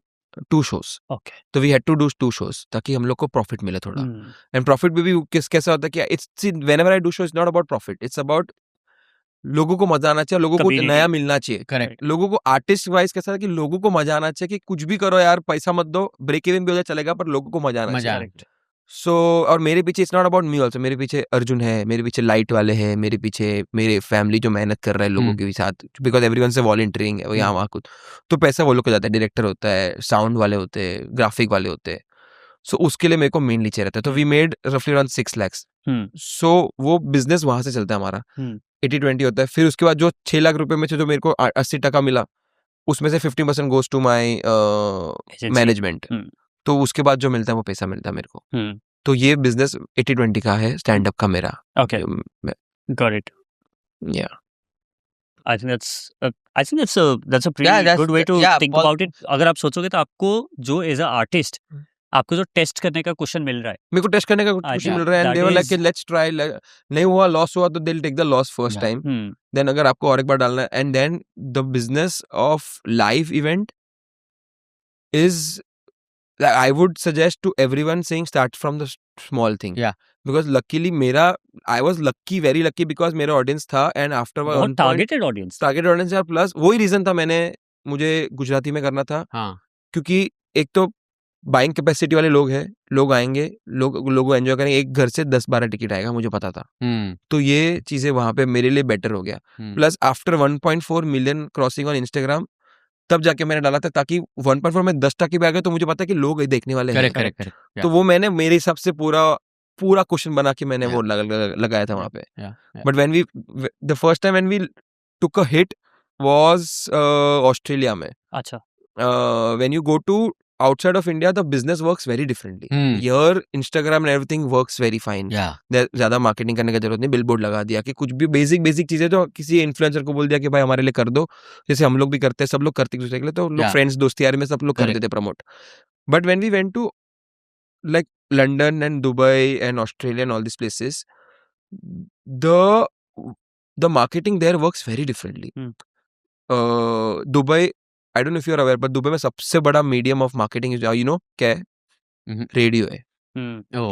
2 shows. Okay. तो we had to do 2 shows ताकि हम लोग को प्रॉफिट मिले थोड़ा. एंड प्रॉफिट भी कैसा होता है कि it's whenever I do show, it's not about profit, it's about लोगों को मजा आना चाहिए, लोगों को Community. नया मिलना चाहिए. करेक्ट. लोगों को आर्टिस्ट वाइज कैसा है कि लोगों को मजा आना चाहिए, कि कुछ भी करो यार, पैसा मत दो, ब्रेक इवन भी हो जाए चलेगा, पर लोगों को मजा आना मजा चाहिए. आना. सो और मेरे पीछे it's not about me also, मेरे पीछे अर्जुन है, मेरे पीछे लाइट वाले हैं, मेरे पीछे मेरे फैमिली जो मेहनत कर रहा है लोगों के साथ, बिकॉज एवरीवन से वॉलंटियरिंग है यहाँ वहाँ कुछ, तो पैसा वो लोग को जाता है, डायरेक्टर होता है, साउंड वाले होते हैं, ग्राफिक वाले होते हैं. सो उसके लिए मेरे को मेनली चाहिए रहता है. तो वी मेड रफली अराउंड 6 lakhs. सो वो बिजनेस वहां से चलता है हमारा. 80-20 होता है. फिर उसके बाद जो 6 लाख रुपए में से जो मेरे को 80% मिला, उसमें से 50% गोज टू माई मैनेजमेंट. तो उसके बाद जो मिलता है वो पैसा मिलता है मेरे को. तो ये बिजनेस 80-20 का है, स्टैंड अप का मेरा. Okay. Got it. Yeah. I think that's a pretty Yeah, good way to yeah, think about it. अगर आप सोचोगे तो आपको जो एज अ आर्टिस्ट आपको जो टेस्ट करने का क्वेश्चन मिल रहा है, मेरे को टेस्ट करने का कुछ yeah, मिल रहा है. that and they were like is- let's try. नहीं हुआ, लॉस हुआ तो they will take the loss first Yeah. Time. Then अगर आपको और एक बार डालना है, and then the business of live event is, I would suggest to everyone saying start from the small thing. Yeah. Because luckily I was lucky, very lucky, because मेरा audience था, and after बहुत one point targeted audience. target audience है, plus वही reason था मुझे गुजराती में करना था, हाँ. क्योंकि एक तो बाइंग कैपेसिटी वाले लोग हैं, लोग आएंगे, लोग एंजॉय करेंगे, एक घर से 10-12 टिकट आएगा, मुझे पता था. तो ये चीजें वहां पे मेरे लिए बेटर हो गया. Plus after 1.4 million crossing on Instagram, तब जाके मैंने डाला था, ताकि 1.4 में 10 टाके भी आ गए तो मुझे पता है कि लोग देखने वाले हैं. करेक्ट. तो वो मैंने मेरे हिसाब से पूरा क्वेश्चन बना के मैंने वो लगाया था वहां पे. But when we the first time when we took a hit, was Australia में. अच्छा. When you go to outside of India, the business works very differently. Here, Instagram and everything works very fine. Yeah. ज्यादा marketing करने की जरूरत नहीं, billboard लगा दिया कि कुछ भी बेसिक चीजें तो किसी इन्फ्लुएंसर को बोल दिया कि भाई हमारे लिए कर दो, जैसे हम लोग भी करते हैं, सब लोग करते हैं दूसरे के लिए, तो लोग Yeah. फ्रेंड्स दोस्ती यारी में सब लोग कर Correct. देते promote. But when we went to like London and Dubai and Australia and all these places, the marketing there works very differently. Dubai, I don't know if you are aware, but Dubai में सबसे बड़ा medium of marketing you know क्या है? Radio है.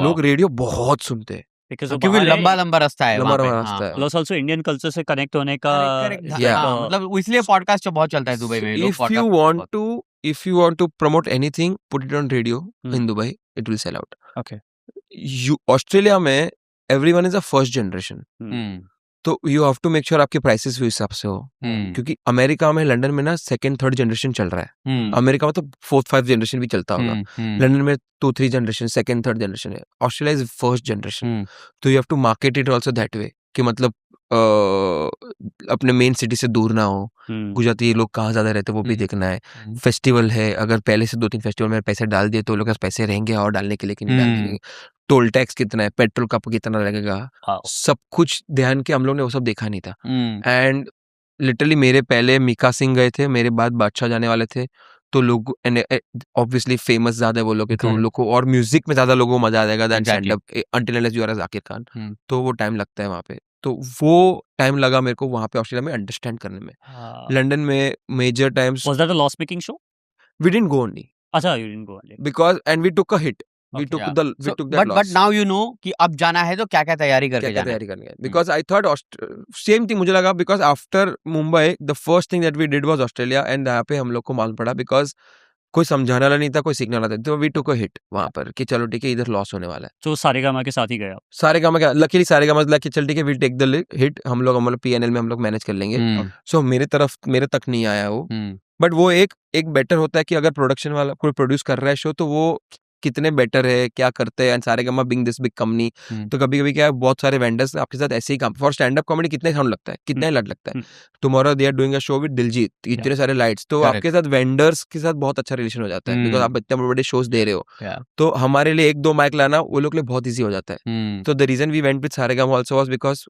लोग radio बहुत सुनते हैं क्योंकि लंबा रास्ता है वहाँ पे. रास्ता है. प्लस आल्सो इंडियन कल्चर से कनेक्ट होने का. मतलब इसलिए पॉडकास्ट तो बहुत चलता है दुबई में. If you want to promote anything, put it on radio in Dubai, it will sell out. Okay. Australia में everyone is a first generation. तो you have to make sure आपके प्राइसेस उस हिसाब से हो, क्योंकि अमेरिका में, लंदन में ना सेकंड थर्ड जनरेशन चल रहा है. अमेरिका में तो फोर्थ फाइव जनरेशन भी चलता होगा. लंदन में 2-3 जनरेशन, सेकंड थर्ड जनरेशन है. Australia is first generation. तो you have to market it also that way कि मतलब अपने मेन सिटी से दूर ना हो. गुजराती लोग कहाँ ज्यादा रहते हैं वो भी देखना है. फेस्टिवल है, अगर पहले से 2-3 फेस्टिवल में पैसे डाल दिए तो लोग के पास पैसे रहेंगे और डालने के लिए कि नहीं डालेंगे. टोल टैक्स कितना है, पेट्रोल का कितना लगेगा, सब कुछ ध्यान के हम लोग ने वो सब देखा नहीं था. एंड लिटरली मेरे पहले मीका सिंह गए थे, मेरे बाद बादशाह जाने वाले थे, तो लोग ऑब्वियसली फेमस ज्यादा है वो लोग, तो उन लोग को और म्यूजिक में ज्यादा लोगों को मजा आ जाएगा than stand up until unless you are Zakir Khan. तो वो टाइम लगता है वहाँ पे. तो वो टाइम लगा मेरे को वहाँ पे ऑस्ट्रेलिया में अंडरस्टैंड करने में. लंदन में major times. Was that a loss making show? We didn't go only. अच्छा, you didn't go only. Because and we took a hit. We took that loss. But now you know कि अब जाना है तो क्या-क्या तैयारी करके जाना है. Because I thought same thing मुझे लगा, because after Mumbai the first thing that we did was Australia, and यहाँ पे हम लोग को मालूम पड़ा because कोई समझाने वाला नहीं था, कोई सीखने वाला था, तो we took a hit वहाँ पर कि चलो ठीक है इधर लॉस होने वाला है. तो सारेगामा के साथ ही गया. सारेगामा क्या, लकीली सारेगामा कि चल ठीक है we'll take the hit, हम लोग मतलब PNL में हम लोग मैनेज कर लेंगे. So मेरे तक नहीं आया वो. बट वो एक बेटर होता है कि अगर प्रोडक्शन वाला कोई प्रोड्यूस कर रहा है शो, तो वो कितने बेटर है, क्या करते हैं. And Saregama being this big company, तो कभी कभी क्या है, बहुत सारे वेंडर्स आपके साथ ऐसे ही काम. फॉर स्टैंड अप कॉमेडी कितना साउंड लगता है, कितना ही लट लगता है. Tomorrow they are doing a show with Diljit, इतने सारे लाइट्स, तो आपके साथ वेंडर्स के साथ बहुत अच्छा रिलेशन हो जाता है, बिकॉज आप इतने बड़े बड़े शोज दे रहे हो. तो हमारे लिए 1-2 माइक लाना वो लोग के लिए बहुत ईजी हो जाता है. तो the reason we went with Saregama also was because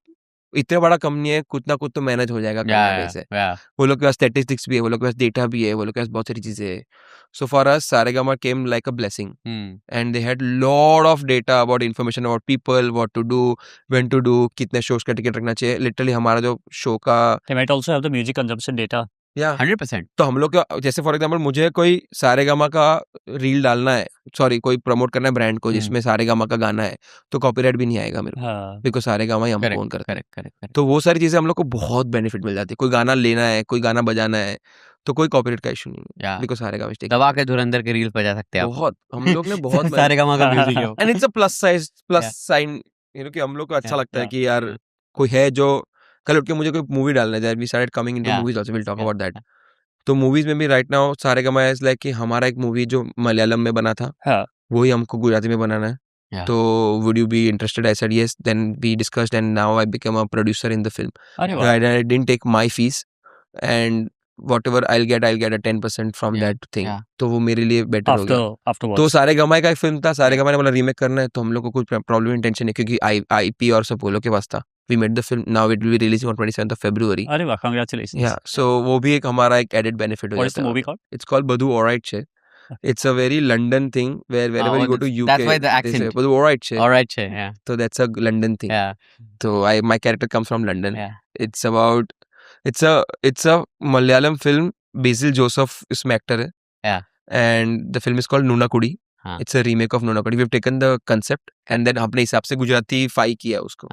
इतने बड़ा कंपनी है, कुछ ना कुछ तो मैनेज हो जाएगा कैसे. वो लोग के पास स्टैटिस्टिक्स भी है, वो लोग के पास डेटा भी है, वो लोग के पास बहुत सारी चीजें है. So for us Saregama came like a blessing, and they had lot of data about information about people, what to do, when to do, कितने शोज का टिकट रखना चाहिए. लिटरली हमारा जो शो का they might also have the music consumption data. 100%. तो हम लोग का जैसे फॉर एग्जांपल मुझे कोई सारेगामा का रील डालना है, सॉरी कोई प्रमोट करना है ब्रांड को जिसमें सारेगामा का गाना है, तो कॉपीराइट भी नहीं आएगा मेरे को, बिकॉज सारेगामा ही हम ओन करते हैं. तो वो सारी चीजें हम लोग को बहुत बेनिफिट मिल जाती है. कोई गाना लेना है, कोई गाना बजाना है, तो कोई कॉपीराइट का इशू नहीं है, बिकॉज सारेगामा स्टेक दबा के धुरंधर के रील बजा सकते हैं आप. बहुत हम लोग ने बहुत सारेगामा का म्यूजिक है. And it's a plus sign, you know, कि हम लोग को अच्छा लगता है कि यार कोई है जो कल उठ के मुझे कोई मूवी डालना है. We started coming into movies also, will talk about that. तो मूवीज में भी right now Saregama is like कि हमारा एक मूवी जो मलयालम में बना था, वही हमको गुजराती में बनाना है. तो would you be interested? I said yes. Then we discussed and now I become a producer in the film. I didn't take my fees, and whatever I'll get a 10% from that thing. तो वो मेरे लिए better हो गया. तो सारेगामा का एक film था, सारेगामा ने बोला रीमेक करना है, तो हम लोग को कुछ प्रॉब्लम इंटेंशन है क्योंकि IP और सब बोलो के पास था. We made the film. Now it will be releasing on 27th of February. अरे वाह, congratulations. Yeah, so वो भी एक हमारा एक added benefit हो जाता है. What is the movie called? It's called Badhu Alright Che. It's a very London thing where wherever you go to UK, that's why the accent. they say Badhu Alright Che. Alright Che, yeah. So that's a London thing. Yeah. So my character comes from London. Yeah. It's about it's a Malayalam film. Basil Joseph इसमें actor है. Yeah. And the film is called Nuna Kudi. It's a remake of Nuna Kudi. We've taken the concept and then अपने हिसाब से Gujarati phi किया उसको.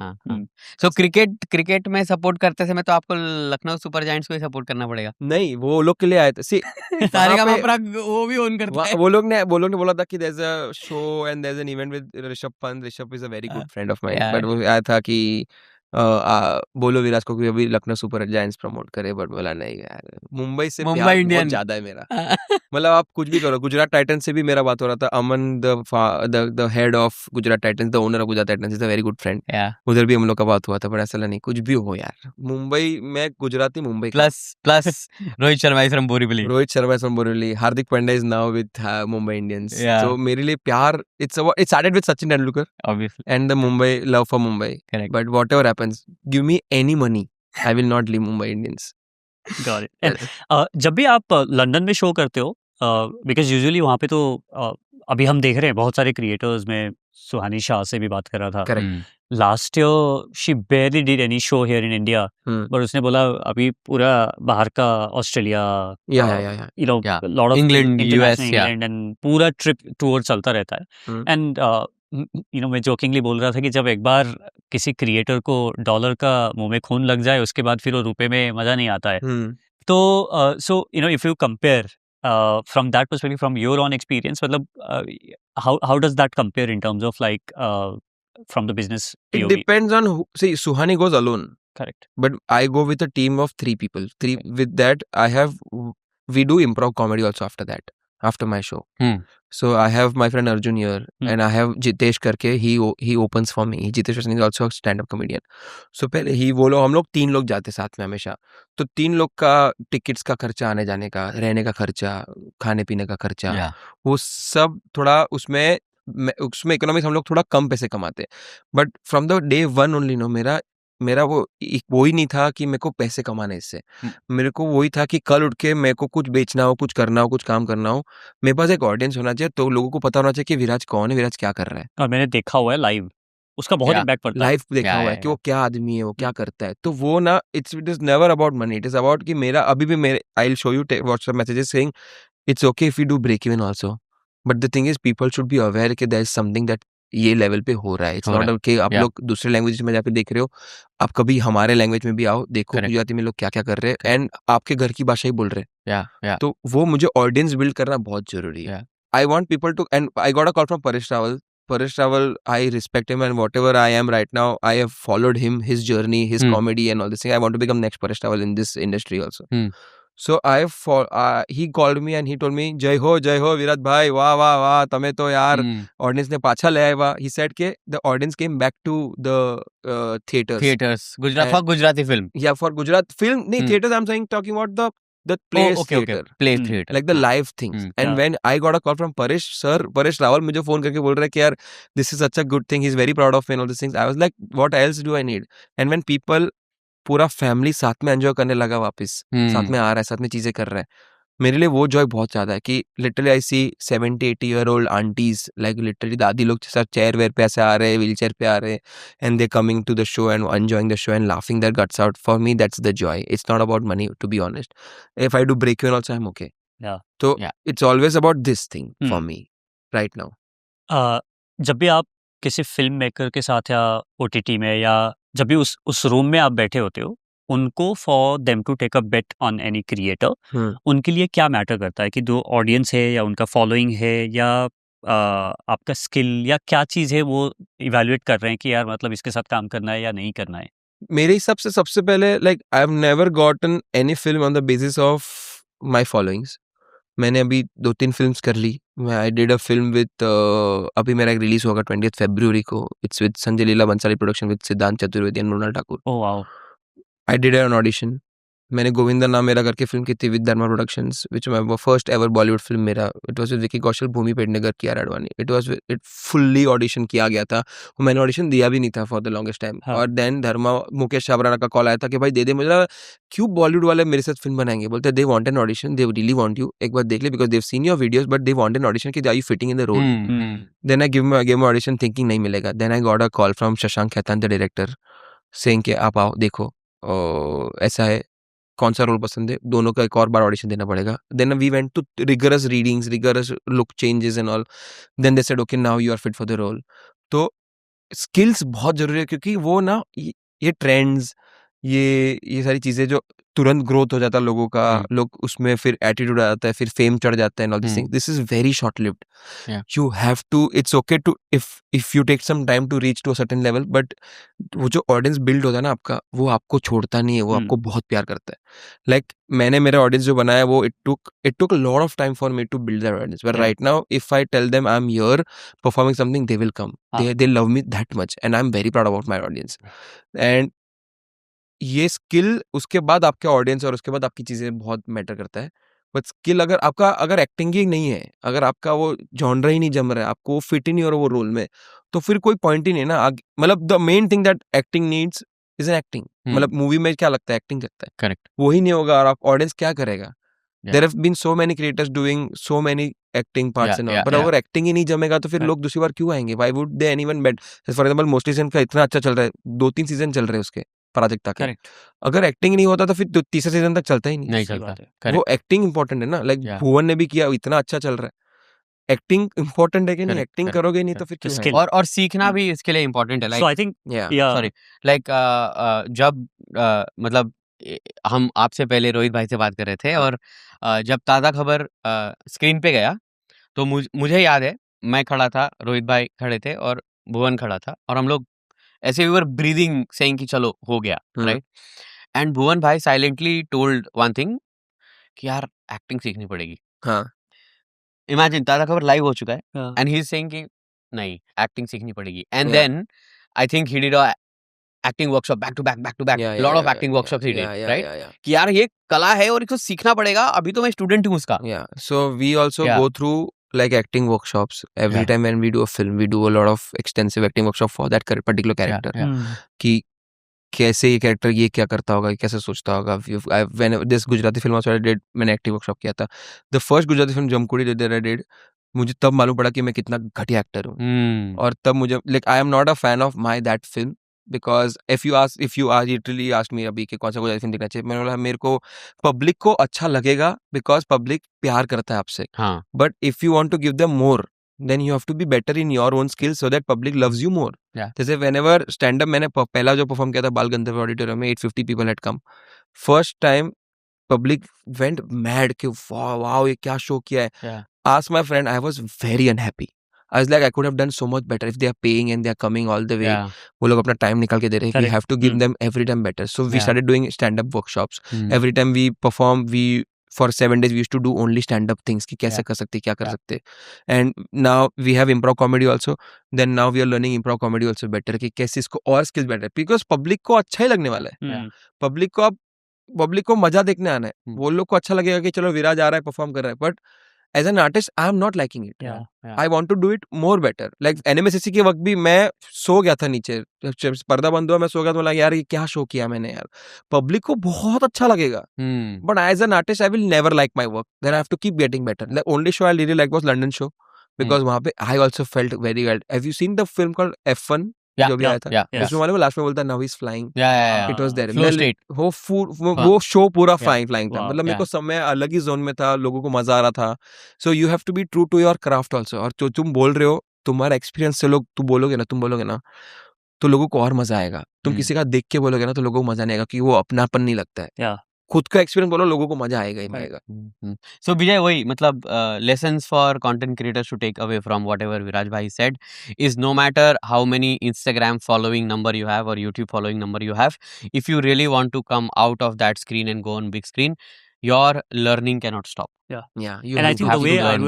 So cricket में support करते समय तो आपको लखनऊ सुपर जायंट्स को ही सपोर्ट करना पड़ेगा. नहीं, वो लोग के लिए आए थे. सारेगामा वो भी ओन करता है. वो लोग ने बोला था कि there's a show and there's an event with Rishabh Pant. Rishabh is a very good friend of mine. But वो आया था कि बोलो विराज को कि अभी लखनऊ सुपर जायंट्स प्रमोट करे, बट बोला नहीं यार, मुंबई से मुंबई प्यार बहुत इंडियन ज्यादा है मेरा। मतलब आप कुछ भी करो, गुजरात टाइटंस से भी मेरा बात हो रहा था। Aman the head of Gujarat Titans, the owner of Gujarat Titans is a very good friend. या उधर भी हम लोग का बात हुआ था, पर ऐसा नहीं, कुछ भी हो यार, मुंबई में गुजराती मुंबई का। Plus Rohit Sharma is from Borivali. Rohit Sharma is from Borivali. Hardik Pandya is now with Mumbai Indians. Yeah. So मेरे लिए प्यार, it started with Sachin Tendulkar Obviously. and the Mumbai love for Mumbai. Correct. But whatever happens, give me any money, I will not leave Mumbai Indians. Got it. And जब भी आप London में show करते हो, because usually वहाँ पे तो अभी हम देख रहे हैं बहुत सारे क्रिएटर्स में, सुहानी शाह से भी बात कर रहा था Correct. Last year, she barely did any show here in India, but उसने बोला अभी पूरा बाहर का Australia, Yeah. you know, Yeah. lot of England, international US, yeah. England, and पूरा ट्रिप टूर चलता रहता है। एंड यू नो, मैं जोकिंगली बोल रहा था कि जब एक बार किसी क्रिएटर को डॉलर का मुंह में खून लग जाए, उसके बाद फिर वो रुपए में मजा नहीं आता है। तो so you know, if you compare from that perspective, from your own experience, मतलब how does that compare in terms of like from the business It POV? depends on who. See, Suhani goes alone, Correct. but I go with a team of 3 people. With that, we do improv comedy also after that, after my show. So I have my friend Arjun here, and I have Jitesh करके, he opens for me. Jitesh is also a stand-up comedian. So पहले हम लोग 3 लोग जाते साथ में हमेशा। तो 3 लोग का टिकट्स का खर्चा, आने जाने का, रहने का खर्चा, खाने पीने का खर्चा, Yeah. वो सब थोड़ा उसमें इकोनॉमिक्स हम लोग थोड़ा कम पैसे कमाते। But from the day one only no, मेरा वो ही नहीं था कि मेरे को पैसे कमाने इससे। मेरे को वही था कि कल उठ के मेरे को कुछ बेचना हो, कुछ करना हो, कुछ काम करना हो, मेरे पास एक ऑडियंस होना चाहिए, तो लोगों को पता होना चाहिए कि विराज कौन है, विराज क्या कर रहा है। और मैंने देखा हुआ है लाइव, उसका बहुत Yeah. इम्पैक्ट पड़ता है। लाइफ देखा हुआ है कि वो क्या आदमी है, वो क्या करता है। तो वो ना, it is never about money, it is about कि मेरा अभी भी मेरे, I will show you WhatsApp messages saying it's okay if you do break even also, but the thing is people should be aware कि there is something that ये level पे हो रहा है। इट्स नॉट कि आप लोग दूसरे लैंग्वेज में जाके देख रहे हो, आप कभी हमारे लैंग्वेज में भी आओ, देखो गुजराती में लोग क्या क्या कर रहे हैं, एंड आपके घर की भाषा ही बोल रहे हैं। तो वो मुझे ऑडियंस बिल्ड करना बहुत जरूरी है। I want people to, and I got a call from Paresh Rawal, I respect him, and whatever I am right now, I have followed him, his journey, his comedy and all this thing. I want to become next Paresh Rawal in this industry also. So he called me and he told me, जय हो विराट भाई, वाह तमे तो यार audience ने पाछा ले आया। He said के the audience came back to the theaters. Gujarat for Gujarati film. Yeah, for Gujarat film, नहीं theaters, I'm saying, talking about the place theater. Place theater. Like the live things. And when I got a call from Paresh Rawal मुझे phone करके बोल रहा है कि यार this is such a good thing, he's very proud of me and all these things. I was like, what else do I need? And when people, पूरा family साथ में एंजॉय करने लगा, वापस साथ में आ रहा है, साथ में चीजें कर रहा है, मेरे लिए वो जॉय बहुत ज्यादा है। कि literally I see 70-80 year old aunties, like literally दादी लोग सर चेयर वेयर पे ऐसे आ रहे हैं, व्हील चेयर पे आ रहे हैं, and they coming to the show and enjoying the show and laughing their guts out. For me that's the joy, it's not about money, to be honest. If I do break even also I am okay. तो it's always about this thing for me right now. जब भी आप किसी film maker के साथ या OTT में, या जब भी उस रूम में आप बैठे होते हो, उनको for them to take a bet on any creator, उनके लिए क्या मैटर करता है? कि जो ऑडियंस है, या उनका फॉलोइंग है, या आपका स्किल, या क्या चीज़ है वो इवैल्यूएट कर रहे हैं कि यार मतलब इसके साथ काम करना है या नहीं करना है? मेरे हिसाब से सबसे पहले, like I have never gotten any film on the basis of my followings. मैंने अभी 2-3 फिल्म्स कर ली। I did a film with, अभी मेरा एक रिलीज होगा 20 February को, it's with Sanjay Leela Bhansali production with Siddhant Chaturvedi and Mrunal Thakur. Oh wow. I did an audition. मैंने गोविंदा नाम मेरा करके फिल्म की थी with Dharma productions, which my first ever Bollywood film मेरा। It was with Vicky Kaushal, Bhumi Pednekar, Kiara Advani. It fully audition किया गया था, मैंने ऑडिशन दिया भी नहीं था फॉर द लॉन्गेस्ट टाइम। और देन धर्मा, मुकेश छाबराना का कॉल आया था कि भाई दे मुझे, क्यों बॉलीवुड वाले मेरे साथ फिल्म बनाएंगे? बोलते they want an audition, they really want you, एक बार देख ले, because they have seen your videos, but they want an audition कि are you fitting in the role. Then I give my audition thinking नहीं मिलेगा। Then I got a call from Shashank Khetan, the director, saying कि आप आओ, देखो ऐसा है, कौन सा रोल पसंद है, दोनों का एक और बार ऑडिशन देना पड़ेगा। Then we went to rigorous readings, rigorous look changes and all. Then they said okay now you are fit for the role. तो स्किल्स बहुत जरूरी है, क्योंकि वो ना ये ट्रेंड्स, ये सारी चीजें जो तुरंत ग्रोथ हो जाता है लोगों का, हम्म, लोग उसमें फिर एटीट्यूड आ जाता है, फिर फेम चढ़ जाता है, all this thing. This is very short lived. Yeah. You have to, it's okay to, if you take some time to reach to a certain level, but वो जो ऑडियंस बिल्ड होता है ना आपका, वो आपको छोड़ता नहीं है, वो आपको बहुत प्यार करता है. लाइक मैंने मेरा ऑडियंस जो बनाया वो it took a lot of time for me to build that audience, but Yeah. right now if I tell them I'm here performing something, they will come. They love me that much and I'm very proud about my audience. And ये skill उसके बाद आपके audience और उसके बाद आपकी चीजें बहुत मैटर करता है. बट स्किल अगर एक्टिंग ही नहीं है, अगर आपका वो जॉनरा ही नहीं जम रहा है, आपको वो फिट ही नहीं हो रहा वो रोल में, तो फिर कोई पॉइंट ही नहीं ना. मतलब the main thing that acting needs is an acting. मतलब मूवी में क्या लगता है, एक्टिंग लगता है. करेक्ट. वही नहीं होगा और आप ऑडियंस क्या करेगा. There have been so many creators doing so many acting parts and all, but अगर एक्टिंग ही नहीं जमेगा तो फिर लोग दूसरी बार क्यों आएंगे? Why would they anyone bet? For example mostly season का इतना अच्छा चल रहा है, 2-3 सीजन चल रहे हैं उसके प्राजक्ता के. करेक्ट. अगर एक्टिंग नहीं होता तो फिर तीसरे सीजन तक चलता ही नहीं. नहीं सही चलता. बात है. वो करेक्ट. एक्टिंग इंपॉर्टेंट है ना. Like Yeah. भुवन ने भी किया, इतना अच्छा चल रहा है. एक्टिंग इंपॉर्टेंट है कि नहीं? Correct, एक्टिंग correct, करोगे नहीं तो correct. फिर क्यों Skill. है? और सीखना भी इसके लिए इम्पोर्टेंट है. So like I think Yeah. yeah. Sorry, like जब मतलब हम आपसे पहले रोहित भाई से बात कर रहे थे और जब ताज़ा खबर स्क्रीन पे गया तो मुझे याद है, मैं खड़ा था, रोहित भाई खड़े थे और भुवन खड़ा था और हम लोग ऐसे वी वर ब्रीदिंग सेइंग कि चलो हो गया, राइट. एंड भुवन भाई साइलेंटली टोल्ड वन थिंग कि यार एक्टिंग सीखनी पड़ेगी. हाँ. इमेजिन, ताज़ा खबर लाइव हो चुका है Yeah. And he is saying कि नहीं, एक्टिंग सीखनी पड़ेगी. And Yeah. Then I think he did a acting workshop back to back Yeah, lot yeah, of yeah, acting yeah, workshops he yeah, did, yeah, right. yeah, yeah. कि यार ये कला है और इसको सीखना पड़ेगा, अभी तो मैं स्टूडेंट हूँ उसका. Yeah. So we also Yeah. go through like acting workshops every Yeah. time when we do a film. We do a lot of extensive acting workshop for that particular character. Yeah. कि कैसे ये character ये क्या करता होगा, कैसे सोचता होगा. When this Gujarati film I did, मैंने एक्टिंग वर्कशॉप किया था. The first Gujarati film Jamkudi that I did, मुझे तब मालूम पड़ा कि मैं कितना घटिया एक्टर हूँ. और तब मुझे like I am not a fan of my that film because if you literally asked me अभी कि कौन सा गुजराती फिल्म देखना चाहिए, मैंने बोला मेरे को पब्लिक को अच्छा लगेगा because पब्लिक प्यार करता है आपसे. हाँ. But if you want to give them more, then you have to be better in your own skills so that public loves you more. Yeah. जैसे whenever stand up मैंने पहला जो परफॉर्म किया था बाल गंधर्व ऑडिटोरियम में, 850 people had come. First time public went mad कि wow ये क्या शो किया है. Yeah. Ask my friend, I was very unhappy. I was like I could have done so much better if they are paying and they are coming all the way. Yeah. वो लोग अपना time निकाल के दे रहे हैं. We Correct. have to give them every time better. So we Yeah. started doing stand up workshops. Hmm. Every time we perform, for 7 days we used to do only stand up things कि कैसे Yeah. कर सकते, क्या कर Yeah. सकते. And now we have improv comedy also. Then now we are learning improv comedy also better कि कैसे इसको और skills better, because public को अच्छा ही लगने वाला है. Hmm. पब्लिक को मजा देखने आना है. वो लोग को अच्छा लगेगा कि चलो विराज आ रहा है, परफॉर्म कर रहा है. But as an artist I am not liking it. Yeah. I want to do it more better. Like NMSC के वक्त भी मैं सो गया था नीचे, जब पर्दा बंद हुआ मैं सो गया तो यार ये क्या शो किया मैंने यार. पब्लिक को बहुत अच्छा लगेगा, Hmm. But as an artist I will never like my work. Then I have to keep getting better. Like only show I really like was London show, because वहां पे I also felt very well. Have you seen the film called F1 Yeah, जो भी yeah, आया था? yeah, yes. उसमें वाले वो last में बोलता है now he is flying. Yeah. It was there. Flow state. वो शो पूरा Yeah. फ्लाइंग था. Wow. मतलब मेरे Yeah. को समय अलग ही जोन में था, लोगों को मजा आ रहा था. So you have to be true to your craft also. और जो तुम बोल रहे हो, तुम्हारा एक्सपीरियंस से लोग तुम बोलोगे ना, तो लोगों को और मजा आएगा. तुम किसी का देख के बोलोगे ना तो लोगों को मजा नहीं आएगा, कि वो अपनापन नहीं लगता है. Yeah. खुद का एक्सपीरियंस बोलो, लोगों को मजा आएगा ही आएगा. So Vijay, वही मतलब lessons for content creators to take away from whatever Viraj bhai said is, no matter how many Instagram following number you have or YouTube following number you have, if you really want to come out of that screen and go on big screen, your learning cannot stop. Yeah, you And I have think to the way I learn.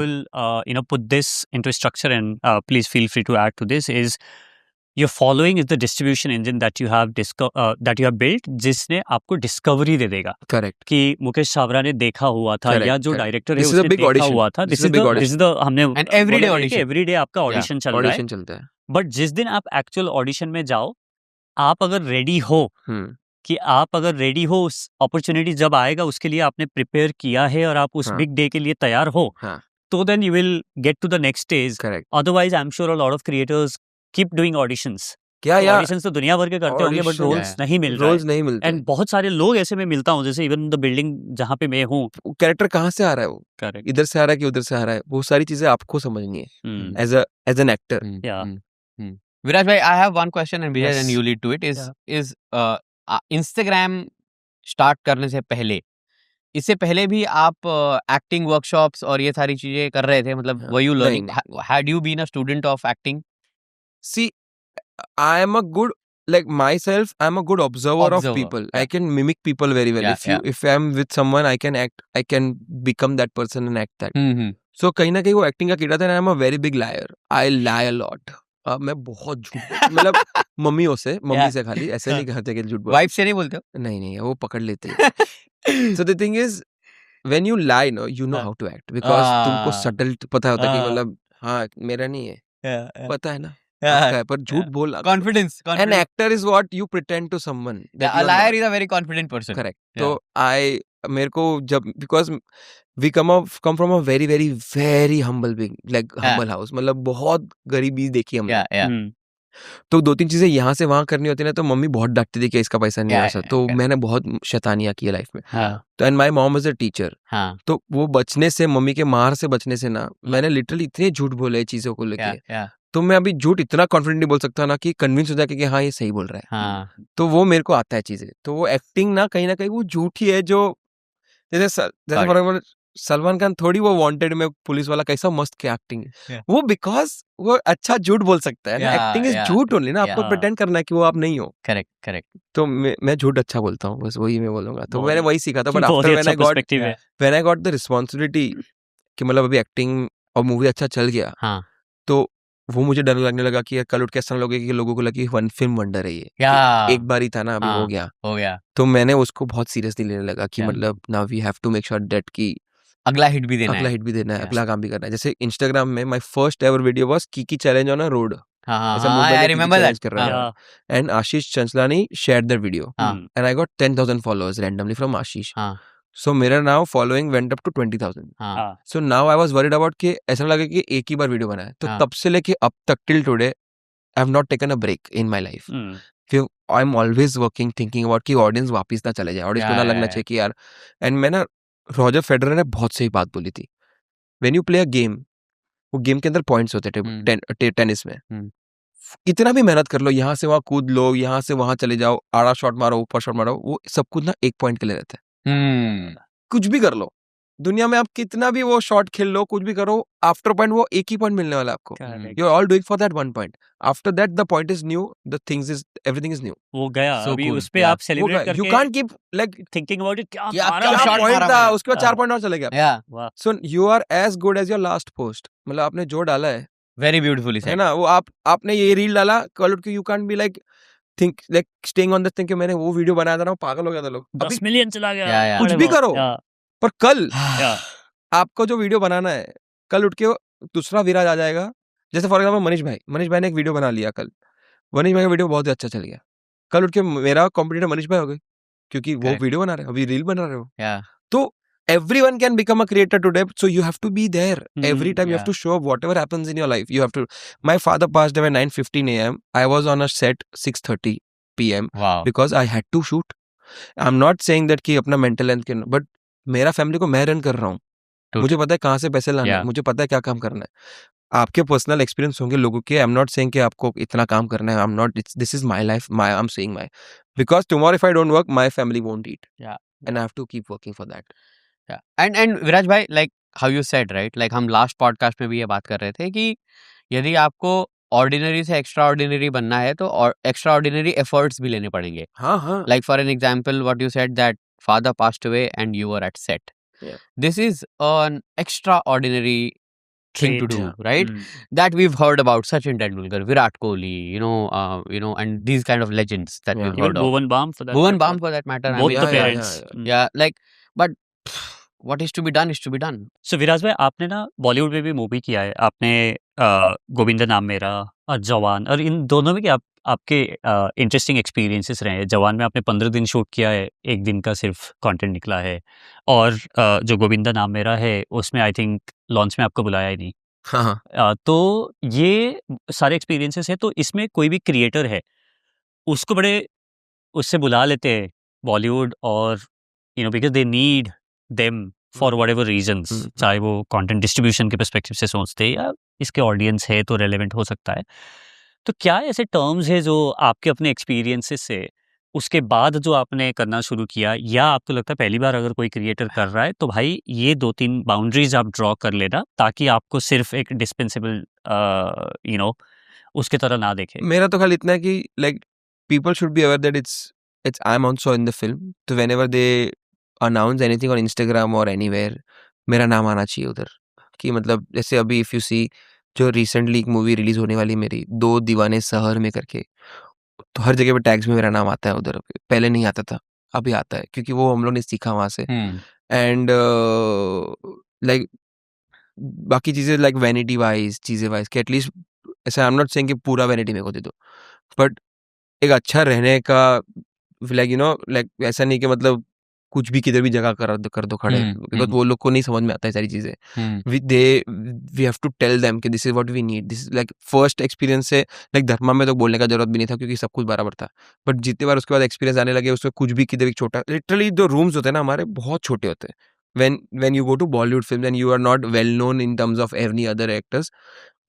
will put this into structure, and please feel free to add to this, is your following is the distribution engine that you have built, जिसने आपको discovery दे देगा. Correct. कि मुकेश छाबरा ने देखा हुआ था, Correct, या जो correct. डायरेक्टर है This is a उसने big देखा audition. हुआ था. This this is a big is the हमने And everyday audition. एवरीडे आपका ऑडिशन चल रहा है. ऑडिशन चलता है. बट जिस दिन आप एक्चुअल ऑडिशन में जाओ, आप अगर रेडी हो, उस अपॉर्चुनिटी जब आएगा उसके लिए आपने प्रिपेयर किया है और आप उस हाँ. बिग डे के लिए तैयार हो, हाँ. तो then you will get to the next stage. Correct. Otherwise I am sure a lot of creators keep doing auditions. क्या यार, ऑडिशंस तो दुनिया भर के करते होंगे, बट audition, रोल्स yeah. नहीं मिल रहा रोल्स है. नहीं मिलते. एंड बहुत सारे लोग ऐसे में मिलता हूँ, जैसे इवन द बिल्डिंग जहाँ पे मैं हूँ. कैरेक्टर कहाँ से आ रहा है, वो करेक्ट. इधर से आ रहा है कि उधर से आ रहा है, वो सारी चीजें आपको समझनी है as an actor. Yeah. Viraj bhai, I have one question, and Vijay, Yes. and you lead to it. Is Instagram start करने से पहले, इससे पहले भी आप एक्टिंग वर्कशॉप्स और ये सारी चीजें कर रहे थे, मतलब वर यू नहीं लर्निंग, नहीं had you been a student of acting? see I am a good, like myself, I'm a good observer of Observer, people. yeah. I can mimic people very well. Yeah, If I'm with someone, I can act, I can become that person and act that. Hmm, So कहीं ना कहीं वो acting का कीड़ा था. I am a very big liar. I lie a lot. मैं बहुत झूठ बोलता मतलब मम्मियों से, मम्मी Yeah. से खाली ऐसे नहीं कहते कि झूठ बोल. वाइफ से नहीं बोलते हो? नहीं नहीं वो पकड़ लेते हैं. So the thing is, when you lie, no, you know हाँ. how to act because तुमको हाँ. subtle पता होता है कि हाँ. मतलब हाँ मेरा नहीं है, Yeah, पता है ना आपका है, पर झूठ बोलना. confidence, An confidence. actor is what you pretend to someone that Yeah, you a are liar not. is a very confident person. Correct. Yeah. तो मेरे को जब because we come from a very very very humble being, like Yeah. humble house, मतलब बहुत गरीबी देखी हमने. Yeah, yeah. तो 2-3 चीजें यहाँ से वहाँ करनी होती है ना, तो मम्मी बहुत डांटती थी कि इसका पैसा नहीं Yeah, आ सकता. yeah, तो yeah. मैंने बहुत शैतानियाँ की है लाइफ में. हाँ, तो and my mom is a teacher. हाँ. तो वो बचने से, मम्मी के मार से बचने से ना, मैंने लिटरली इतने झूठ बोले चीजों को लेके. Yeah, yeah. तो मैं अभी झूठ इतना कॉन्फिडेंटली बोल सकता हूँ ना कि कन्विंस हो जाके कि हाँ ये सही बोल रहा है. हाँ. तो वो मेरे को आता है चीजें. तो वो एक्टिंग ना कहीं वो झूठी है. जो जैसे Got for example Salman Khan थोड़ी वो वांटेड में पुलिस वाला कैसा मस्त क्या एक्टिंग है. Yeah. वो बिकॉज वो अच्छा झूठ बोल सकता है ना. Yeah, acting is yeah. झूठ ओनली ना. आपको Yeah. प्रिटेंड करना है कि वो आप नहीं हो. Correct, correct. तो मैं झूठ अच्छा बोलता हूँ, बस वही मैं बोलूंगा. तो बहुत मैंने ही- वही सीखा था. बट बहुत आफ्टर ही व्हेन अच्छा आई गॉट पर्सपेक्टिव है. When I got the responsibility कि मतलब अभी एक्टिंग और मूवी अच्छा चल गया, हाँ. तो वो मुझे डर लगने लगा कि यार कल उठ के ऐसा ना लगे कि लोगों को लगे वन फिल्म वंडर है ये. Yeah. एक बार ही था ना, अभी हाँ. हो गया. हो गया. तो मैंने उसको बहुत सीरियसली लेने लगा कि Yeah. मतलब now we have to make sure that कि अगला हिट भी देना अगला है. हिट भी देना है, Yeah. अगला काम भी करना है. जैसे इंस्टाग्राम में my first ever video was Kiki challenge on a road. हाँ, हाँ, ऐसा हाँ. मुंबई I में कीकी remember चैलेंज that. कर रहा हाँ. था. And Ashish Chanchlani shared that video हाँ. And I got 10,000 followers randomly from Ashish. हाँ. सो मेरा now following went up to 20,000. हाँ. हाँ. So now I was worried about कि ऐसा लगा कि एक ही बार वीडियो बनाया. तो हाँ. तब से लेके अब तक till today I have not taken a break in my life. Hmm. I am always working thinking about कि ऑडियंस वापस ना चले जाए, ऑडियंस को Yeah, ना लगना yeah, चाहिए कि यार. एंड मैं ना, रॉजर फेडरर ने बहुत सही बात बोली थी. When you play a game, वो गेम के अंदर पॉइंट्स होते थे टेनिस में. कितना भी मेहनत कर लो, यहाँ से वहाँ कूद लो, यहाँ से वहाँ चले जाओ, आड़ा शॉट मारो, ऊपर शॉट मारो, वो सब कुछ ना एक पॉइंट के लिए रहता है. हम्म. कुछ भी कर लो दुनिया में, आप कितना भी वो शॉट खेल लो, कुछ भी करो, आफ्टर पॉइंट वो एक ही पॉइंट मिलने वाला है आपको. Correct. You are all doing for that one point. After that the point is new, the things is, everything is new. वो गया. So अभी cool. उस पे Yeah. आप सेलिब्रेट यू करके can't keep like thinking about it. क्या क्या- मारा क्या मैंने. shot पॉइंट मारा था, मैंने. उसके बाद 4 पॉइंट और चले गए. Yeah. वाह. So you are as good as your last post. मतलब आपने जो डाला है Very beautifully है said. ना, वो आपने ये रील डाला, कल उठ के you can't be like think like staying on this thing कि मैंने वो वीडियो बनाया था ना, वो पागल हो गया था लोग. अभी 10 मिलियन चला गया. Yeah, yeah. कुछ अरे भी वाह. करो. Yeah, पर कल yeah. आपको जो वीडियो बनाना है, कल उठ के दूसरा विराज आ जाएगा. जैसे फॉर एग्जाम्पल मनीष भाई ने एक वीडियो बना लिया कल. मनीष भाई का वीडियो बहुत ही अच्छा चल गया. कल उठ के मेरा कॉम्पिटिटर मनीष भाई हो गए, क्योंकि वो Correct. वीडियो बना रहे हो, अभी रील बना रहे हो. Yeah. तो everyone can become a creator today, so you have to be there every time. You have Yeah. to show up whatever happens in your life. You have to. My father passed away 9:15 a.m. I was on a set 6:30 p.m. Wow. because I had to shoot. I'm not saying that कि अपना mental health के, but मेरा family को मैं run कर रहा हूँ. True. मुझे पता है कहाँ से पैसे लाना है, Yeah. मुझे पता है क्या काम करना है. आपके पर्सनल एक्सपीरियंस होंगे लोगों के. आई एम नॉट सेइंग कि आपको इतना काम करना है. आई am not. This is my life. I am saying my, because tomorrow if I don't work, my family won't eat. Yeah. And I have to keep working for that. Yeah. And विराज भाई, like how you said, right, like हम last podcast में भी ये बात कर रहे थे कि यदि आपको ऑर्डिनरी से एक्स्ट्रा ऑर्डिनरी बनना है तो एक्स्ट्रा ऑर्डिनरी एफर्ट्स भी लेने पड़ेंगे. हाँ. Like for an example, what you said that father passed away and you were at set. Yeah. This is an extraordinary thing to Trait. do, Yeah. right? That we've heard about Sachin Tendulkar, Virat Kohli, and these kind of legends that Yeah. we've Even heard of. Bhuvan Bam for that. Bhuvan matter. Bam for that matter. Both the Yeah, parents. yeah. Yeah, like, but what is to be done is to be done. सो विराज भाई, आपने ना बॉलीवुड में भी movie किया है. आपने गोविंदा नाम मेरा और जवान, और इन दोनों में क्या आपके इंटरेस्टिंग एक्सपीरियंसेस रहे हैं. जवान में आपने 15 दिन शूट किया है, एक दिन का सिर्फ कंटेंट निकला है. और जो गोविंदा नाम मेरा है उसमें आई थिंक लॉन्च में आपको बुलाया ही नहीं. हाँ. तो ये सारे एक्सपीरियंसेस है. तो इसमें कोई भी क्रिएटर है उसको बड़े उससे बुला लेते हैं बॉलीवुड, और because they need them for whatever reasons, चाहे वो कंटेंट डिस्ट्रीब्यूशन के पर्सपेक्टिव से सोचते हैं या इसके ऑडियंस है तो रेलेवेंट हो सकता है. तो क्या ऐसे टर्म्स है जो आपके अपने एक्सपीरियंसेस से उसके बाद जो आपने करना शुरू किया, या आपको लगता है पहली बार अगर कोई क्रिएटर कर रहा है तो भाई ये 2-3 बाउंड्रीज आप ड्रॉ कर लेना ताकि आपको सिर्फ एक डिस्पेंसेबल उसके तरह ना देखे? मेरा तो ख्याल इतना है कि like people should be aware that it's I am also in the film, तो whenever they announce anything on Instagram और एनीवेयर, मेरा नाम आना चाहिए उधर। कि मतलब जैसे अभी इफ यू सी, जो रिसेंटली एक मूवी रिलीज होने वाली मेरी, 2 दीवाने शहर में करके, तो हर जगह पे टैग्स में मेरा नाम आता है उधर। पहले नहीं आता था, अभी आता है, क्योंकि वो हम लोग ने सीखा वहां से। एंड लाइक बाकी चीजें लाइक वैनिटी वाइज, चीजें वाइज कि एटलीस्ट ऐसा, आई एम नॉट सेइंग कि पूरा वैनिटी मेरे को दे दो, बट एक अच्छा रहने का लाइक लाइक ऐसा नहीं कि मतलब कुछ भी किधर भी जगह कर दो खड़े, बिकॉज वो लोग को नहीं समझ में आता है सारी चीजें। We have to tell them कि this is what we need, this is like first experience से। लाइक धर्मा में तो बोलने का जरूरत भी नहीं था क्योंकि सब कुछ बराबर था, बट जितने बार उसके बाद एक्सपीरियंस आने लगे, उसमें कुछ भी किधर भी छोटा, लिटरली जो रूम्स होते हैं ना हमारे, बहुत छोटे होते हैं। when you go to Bollywood films and you are not well known in terms of any other actors,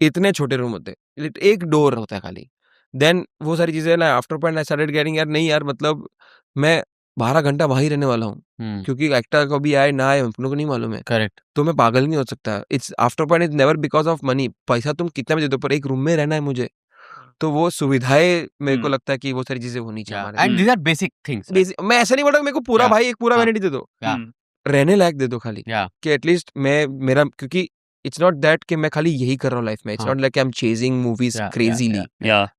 इतने छोटे रूम होते हैं, एक डोर होता है खाली। देन वो सारी चीजें ना, after point I started getting यार नहीं यार, मतलब मैं 12 घंटा वहीं रहने वाला हूँ, क्योंकि एक्टर को भी आए ना आए अपनों को नहीं मालूम है। करेक्ट। तो मैं पागल नहीं हो सकता। It's after point is never because of money. पैसा तुम कितना भी दे दो, पर एक रूम में रहना है मुझे, तो वो सुविधाएं मेरे को लगता है कि वो सारी चीजें होनी चाहिए हमारे। And these are basic things. मैं ऐसा नहीं बोल रहा मेरे को पूरा भाई एक पूरा वैनिटी दे दो, रहने लायक दे दो खाली, कि एटलीस्ट मैं मेरा, क्योंकि इट्स नॉट दैट कि मैं खाली यही कर रहा हूँ लाइफ में। It's not like I am chasing movies crazily.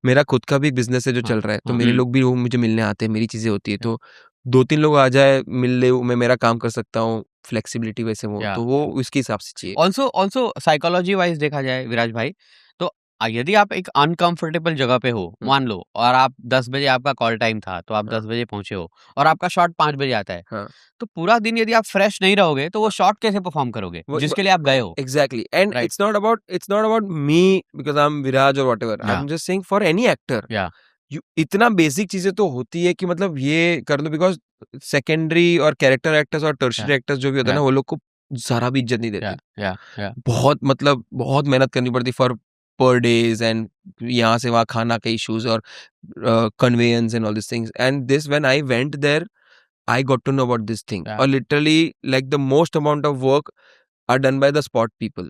मेरा खुद का भी बिजनेस है जो चल रहा है, तो मेरे लोग भी वो मुझे मिलने आते हैं, मेरी चीजें होती है, तो 2-3 लोग आ जाए मिल ले, मैं मेरा काम कर सकता हूँ, फ्लेक्सिबिलिटी वैसे वो, तो वो उसके हिसाब से चाहिए। ऑल्सो साइकोलॉजी वाइज देखा जाए विराज भाई, तो यदि आप एक अनकंफर्टेबल जगह पे हो, मान लो, और आप 10 बजे आपका कॉल टाइम था, तो आप 10 बजे पहुंचे हो और आपका शॉट 5 बजे आता है, तो पूरा दिन यदि आप फ्रेश नहीं रहोगे तो वो शॉट कैसे परफॉर्म करोगे जिसके लिए आप गए हो? Exactly, and it's not about me because I am Viraj और whatever, I am just saying for any actor, इतना बेसिक चीजें तो होती है कि मतलब ये कर लो, बिकॉज सेकेंडरी और कैरेक्टर एक्टर्स और टर्शियरी एक्टर्स जो भी होता है ना, वो लोग को जरा भी इज्जत नहीं देते। बहुत मतलब बहुत मेहनत करनी पड़ती फॉर पर डेज, एंड यहाँ से वहाँ खाना के इश्यूज और conveyance and all this things, and this when I went there I got to know about this thing, और literally like the most amount of work are done by the spot people.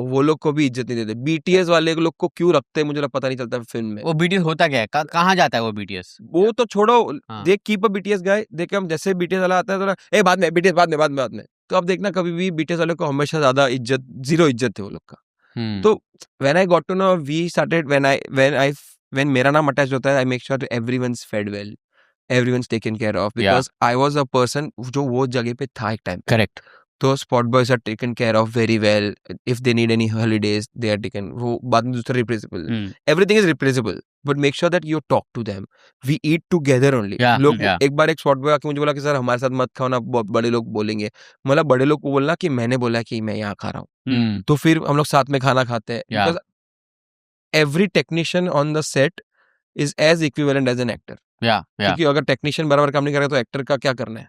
वो लोग को भी इज्जत नहीं देते। BTS वाले लोग को क्यों रखते हैं मुझे पता नहीं चलता फिल्म में। वो बीटीएस होता क्या है, कहाँ जाता है वो बीटीएस? वो तो छोड़ो, देख कीप अ बीटीएस गाय, देख हम जैसे बीटीएस वाला आता है तो बाद में बीटीएस बाद में, तो अब देखना कभी भी बीटीएस वाले को हमेशा ज्यादा इज्जत, जीरो इज्जत है वो लोग का। तो when I got to know, we started when मेरा नाम अटैच होता है, I make sure everyone's fed well, everyone's taken care of, because I was a person जो वो जगह पे था एक टाइम। करेक्ट। तो spot boys are taken care of very well, if they need any holidays they are taken. वो बाद में दूसरा replaceable, everything is replaceable, but make sure that you talk to them, we eat together only. लोग एक बार एक spot boy आके मुझे बोला कि सर हमारे साथ मत खाओ ना, बड़े लोग बोलेंगे। मतलब बड़े लोग को बोलना कि मैंने बोला कि मैं यहाँ खा रहा हूँ, तो फिर हम लोग साथ में खाना खाते हैं, because every technician on the set is as equivalent as an actor. क्योंकि अगर टेक्नीशियन बराबर काम नहीं करेगा तो एक्टर का क्या करना है,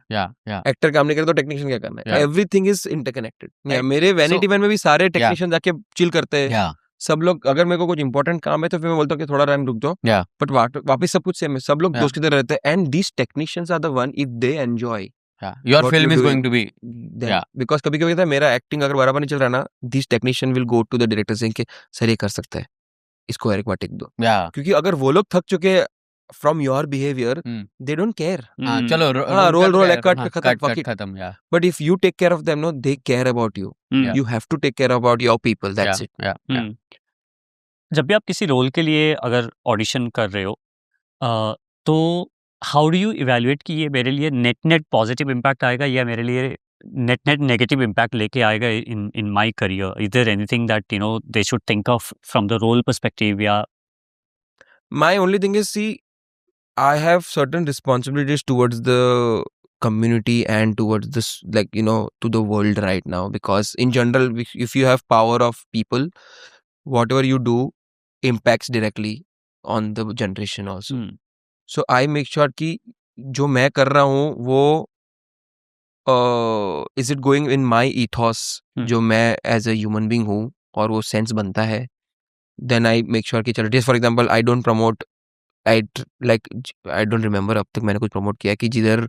एक्टर काम नहीं करे तो टेक्नीशियन क्या करना है, एवरीथिंग इज इंटरकनेक्टेड। मेरे वैनिटी वैन में भी सारे टेक्नीशियन जाके चिल करते हैं, सब लोग। अगर मेरे को कुछ इंपॉर्टेंट काम है तो फिर मैं बोलता हूँ कि थोड़ा टाइम रुक जाओ, बट वापस सब कुछ सेम है, सब लोग दोस्त की तरह रहते हैं। And these technicians are the one, if they enjoy your film is going to be, because कभी कभी मेरा एक्टिंग अगर बराबर नहीं चल रहा ना, this technician will go to the director saying कि सर ये कर सकता है, इसको एक बार टेक दो। क्योंकि अगर वो लोग थक चुके from your behavior, they don't care. चलो roll cut खत्म। But if you take care of them, no, they care about you. You have to take care about your people. That's it. जब भी आप किसी रोल के लिए अगर audition कर रहे हो, तो हाउ डू यू इवैल्यूएट कि ये मेरे लिए नेट पॉजिटिव इम्पैक्ट आएगा या मेरे लिए नेट नेगेटिव इम्पैक्ट लेके आएगा in my career? Is there anything that they should think of from the role perspective? या my only thing is, see, I have certain responsibilities towards the community and towards this, like, to the world right now, because in general, if you have power of people, whatever you do impacts directly on the generation also. So I make sure कि जो मैं कर रहा हूँ वो is it going in my ethos, जो मैं as a human being हूँ और वो sense बनता है, then I make sure कि चलो, just for example, I don't promote I don't remember अब तक मैंने कुछ प्रमोट किया कि जिधर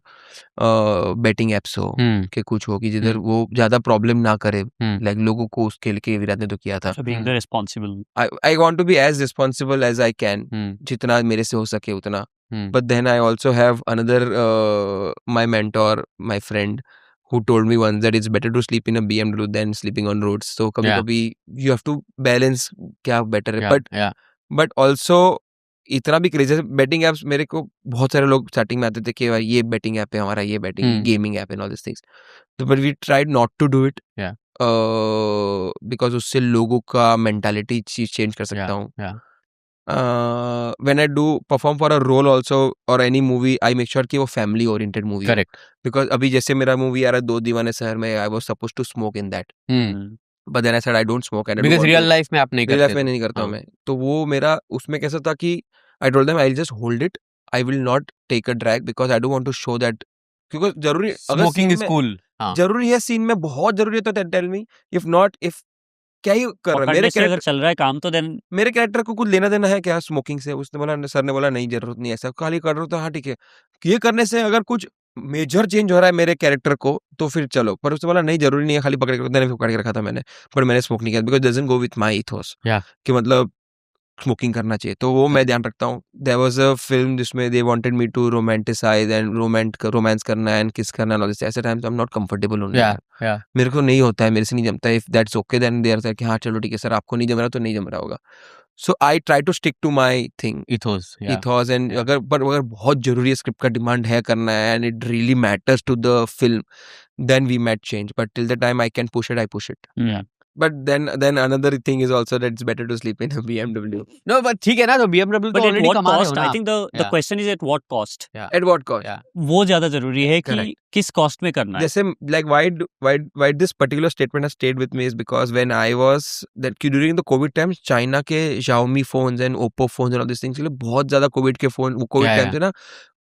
बेटिंग एप्स हो कि कुछ हो कि जिधर वो ज़्यादा प्रॉब्लम ना करे, लाइक लोगों को उसके लिए विराट ने तो किया था। So being the responsible. I want to be as responsible as I can, जितना मेरे से हो सके उतना. But then I also have another my mentor, my friend, who told me once that it's better to sleep in a BMW than sleeping on roads. So कभी-कभी you have to balance क्या better है. But also इतना भी crazy betting apps मेरे को बहुत सारे लोग स्टार्टिंग में आते थे कि भाई ये बेटिंग ऐप है हमारा, ये betting gaming app and all this things. तो but we tried not to do it because उससे लोगों का मेंटालिटी चीज चेंज कर सकता हूँ. When I do perform for a role also or any movie, I make sure कि वो family oriented movie हो. Because अभी जैसे मेरा movie आ रहा है दो दीवाने शहर में, I was supposed to smoke in that. But then I said I don't smoke. And because real life में आप नहीं करते. Real life में नहीं करता हूँ मैं. तो वो मेरा उसमें कैसा था कि I told them I'll just hold it. I will not take a drag because I don't want to show that. क्योंकि जरूरी smoking is cool. जरूरी है सीन में, बहुत जरूरी है तो tell me. If not, if क्या ही कर रहा है मेरे कैरेक्टर अगर चल रहा है काम तो देन मेरे कैरेक्टर को कुछ लेना देना है क्या स्मोकिंग से? उसने बोला, सर ने बोला नहीं जरूरत नहीं, ऐसा खाली कर रहा हूं तो हाँ ठीक है. ये करने से अगर कुछ मेजर चेंज हो रहा है मेरे कैरेक्टर को तो फिर चलो, पर उसने बोला नहीं जरूरी नहीं है, खाली पकड़ के रखा था मैंने, पर मैंने स्मोक नहीं किया because doesn't go with my ethos कि मतलब स्मोकिंग करना चाहिए. तो वो मैं ध्यान रखता हूँ. देयर वाज अ फिल्म जिसमें they wanted me to romanticize and romance करना एंड किस करना एंड ऑल दिस. ऐसे times I am not comfortable होने मेरे को नहीं होता है, मेरे से नहीं जमता है. If that's okay then they are कि हाँ चलो ठीक है सर, आपको नहीं जम रहा तो नहीं जम रहा होगा. So I try to stick to my thing ethos and अगर बहुत जरूरी है, स्क्रिप्ट का डिमांड है करना है and it really matters to the film, then we might change, but till the time I can push it, I push it. But then another thing is also that it's better to sleep in a BMW. No, but ठीक है ना, तो BMW तो already कमा रहे हो ना. I think the question is at what cost. At what cost? वो ज्यादा जरूरी है कि किस कॉस्ट में करना है. जैसे like why this particular statement has stayed with me is because when I was that during the COVID times, China के Xiaomi phones and Oppo phones and all these things के लिए बहुत ज्यादा COVID के फोन COVID टाइम से ना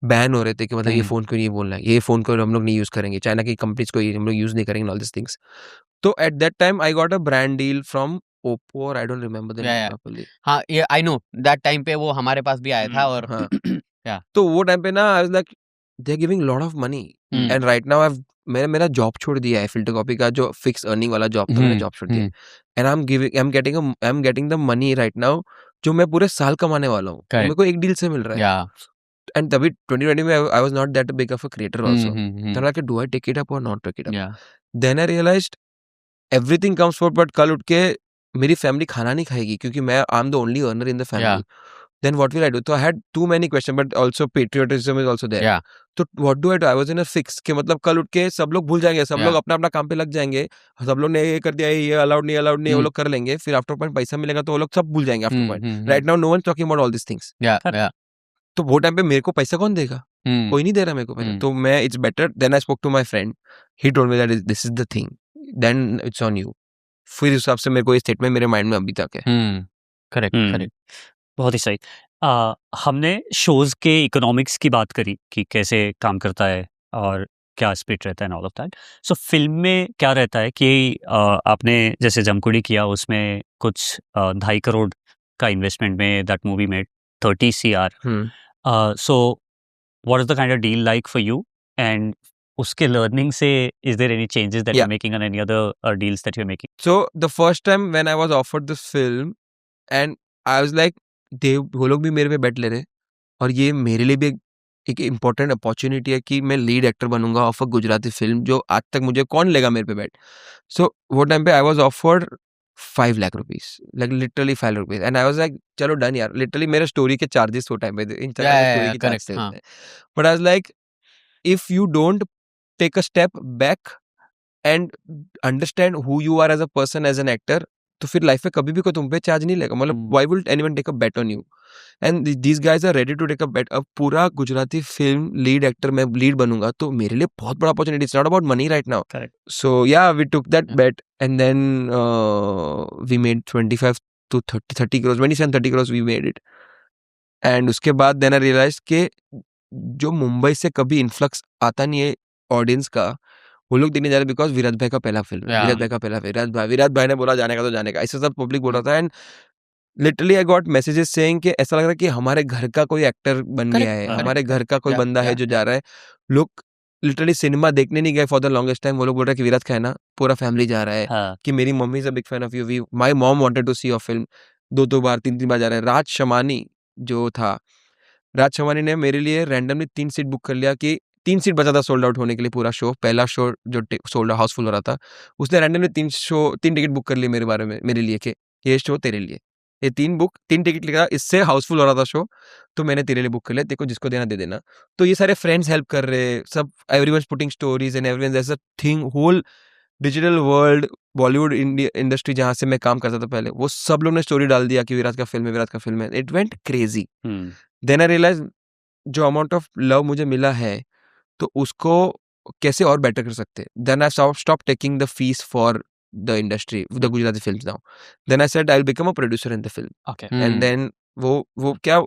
ban हो रहे थे कि मतलब ये फोन को नहीं बोलना है, ये फोन को हम लोग नहीं यूज करेंगे, चाइना की कंपनीज को हम लोग यूज नहीं करेंगे, ऑल दिस थिंग्स. तो at that time I got a brand deal from Oppo और I don't remember the name properly. हाँ ये आई नो दैट टाइम पे वो हमारे पास भी आया था. और तो वो टाइम पे ना I was like they are giving lot of money and right now I मेरा जॉब छोड़ दिया है, फिल्टर कॉपी का जो फिक्स अर्निंग वाला जॉब था, मैंने जॉब छोड़ दिया and I am getting the money right now जो मैं पूरे साल कमाने वाला हूँ. मेरे को एक डील से मिल रहा है. And तभी 2020 में I was not that big of a creator also. Then like, do I take it up or not take it up? Then I realized everything comes forward, but कल उठ के मेरी फैमिली खाना नहीं खाएगी क्योंकि मैं I'm the only earner in the family. Then what will I do? So I had too many questions, but also patriotism is also there. तो what do? I was in a fix कि मतलब कल उठ के सब लोग भूल जाएंगे, सब लोग अपना अपना काम पे लग जाएंगे, सब लोग ने ये कर दिया, ये अलाउड नहीं वो लोग कर लेंगे, फिर आफ्टर पॉइंट पैसा मिलेगा तो वो लोग सब भूल जाएंगे after point. Right now no one talking about all this things. तो वो टाइम पे मेरे को पैसा कौन देगा? कोई नहीं दे रहा मेरे को पैसा. तो मैं it's better. Then I spoke to my friend, he told me that this is the thing, then it's on you. फिर उस हिसाब से मेरे को ये स्टेटमेंट मेरे माइंड में अभी तक है. करेक्ट. बहुत ही सही. हमने शोज के इकोनॉमिक्स की बात करी कि कैसे काम करता है और क्या स्प्लिट रहता है all of that. So film में क्या रहता है कि आपने जैसे जमकुड़ी किया उसमें कुछ 2.5 करोड़ का इन्वेस्टमेंट में that movie made 30 CR. So what is the kind of deal like for you, and उसके learning से is there any changes that you're making on any other deals that you're making? So the first time when I was offered this film and I was like वो लोग भी मेरे पे बेट ले रहे और ये मेरे लिए भी एक इम्पोर्टेंट अपॉर्चुनिटी है कि मैं लीड एक्टर बनूंगा ऑफ अ गुजराती फिल्म जो आज तक मुझे कौन लेगा मेरे पे बेट. सो वो टाइम पे I was offered 5 lakh rupees, like literally 5 lakh rupees, and I was like चलो डन यार. लिटरली मेरे स्टोरी के चार्जेस वो टाइम पे स्टोरी के चार्जेस थे. But I was like if you don't take a step back and understand who you are as a person as an actor, तो फिर लाइफ में कभी भी कोई तुम पे चार्ज नहीं लेगा. मतलब why would anyone take a bet on you? And these guys are ready to take a bet. अब पूरा गुजराती फिल्म लीड एक्टर मैं लीड बनूंगा तो मेरे लिए बहुत बड़ा opportunity. It's not about money right now. So yeah we took that bet and then we made 25 to 30 crores, 27-30 crores we made it. And उसके बाद देन आई रियलाइज के जो मुंबई से कभी इन्फ्लक्स आता नहीं है ऑडियंस का, वो लोग देखने जा रहे बिकॉज विराट भाई का पहला फिल्म, विराट भाई ने बोला जाने का तो जाने का, इससे सब पब्लिक बोल रहा था. And literally I got messages saying कि ऐसा लग रहा है कि हमारे घर का कोई एक्टर बन Correct, गया है, correct, हमारे घर का कोई Yeah, बंदा है yeah. जो जा रहा है। लोग लिटरली सिनेमा देखने नहीं गए फॉर द लॉन्गेस्ट टाइम। वो लोग बोल रहे हैं कि विराट खन्ना पूरा फैमिली जा रहा है, हाँ कि मेरी मम्मी is a big fan of you, we my mom wanted to see your film. 2 बार 3 बार जा रहे हैं। राज शमानी जो था, राज शमानी ने मेरे लिए रैंडमली 3 सीट बुक कर लिया, कि 3 सीट बचा था सोल्ड आउट होने के लिए पूरा शो। पहला शो जो सोल्ड हाउसफुल हो रहा था, उसने रैंडमली 3 टिकट बुक कर लिए मेरे बारे में, मेरे लिए, कि ये शो तेरे लिए, ये 3 टिकट लिखा, इससे हाउसफुल हो रहा था शो, तो मैंने तेरे लिए बुक कर लिया, देखो जिसको देना दे देना। तो ये सारे फ्रेंड्स हेल्प कर रहे, सब everyone putting stories and everyone that's a thing, whole digital world, Bollywood industry जहाँ से मैं काम करता था पहले, वो सब लोग ने स्टोरी डाल दिया कि विराट का फिल्म है, विराट का फिल्म है। It went crazy. Then I realize जो अमाउंट ऑफ लव मुझे मिला है, तो उसको कैसे और बेटर कर सकते। Then I stop taking the fees for the industry, the Gujarati films now. Then I said I will become a producer in the film. Okay and then वो क्या,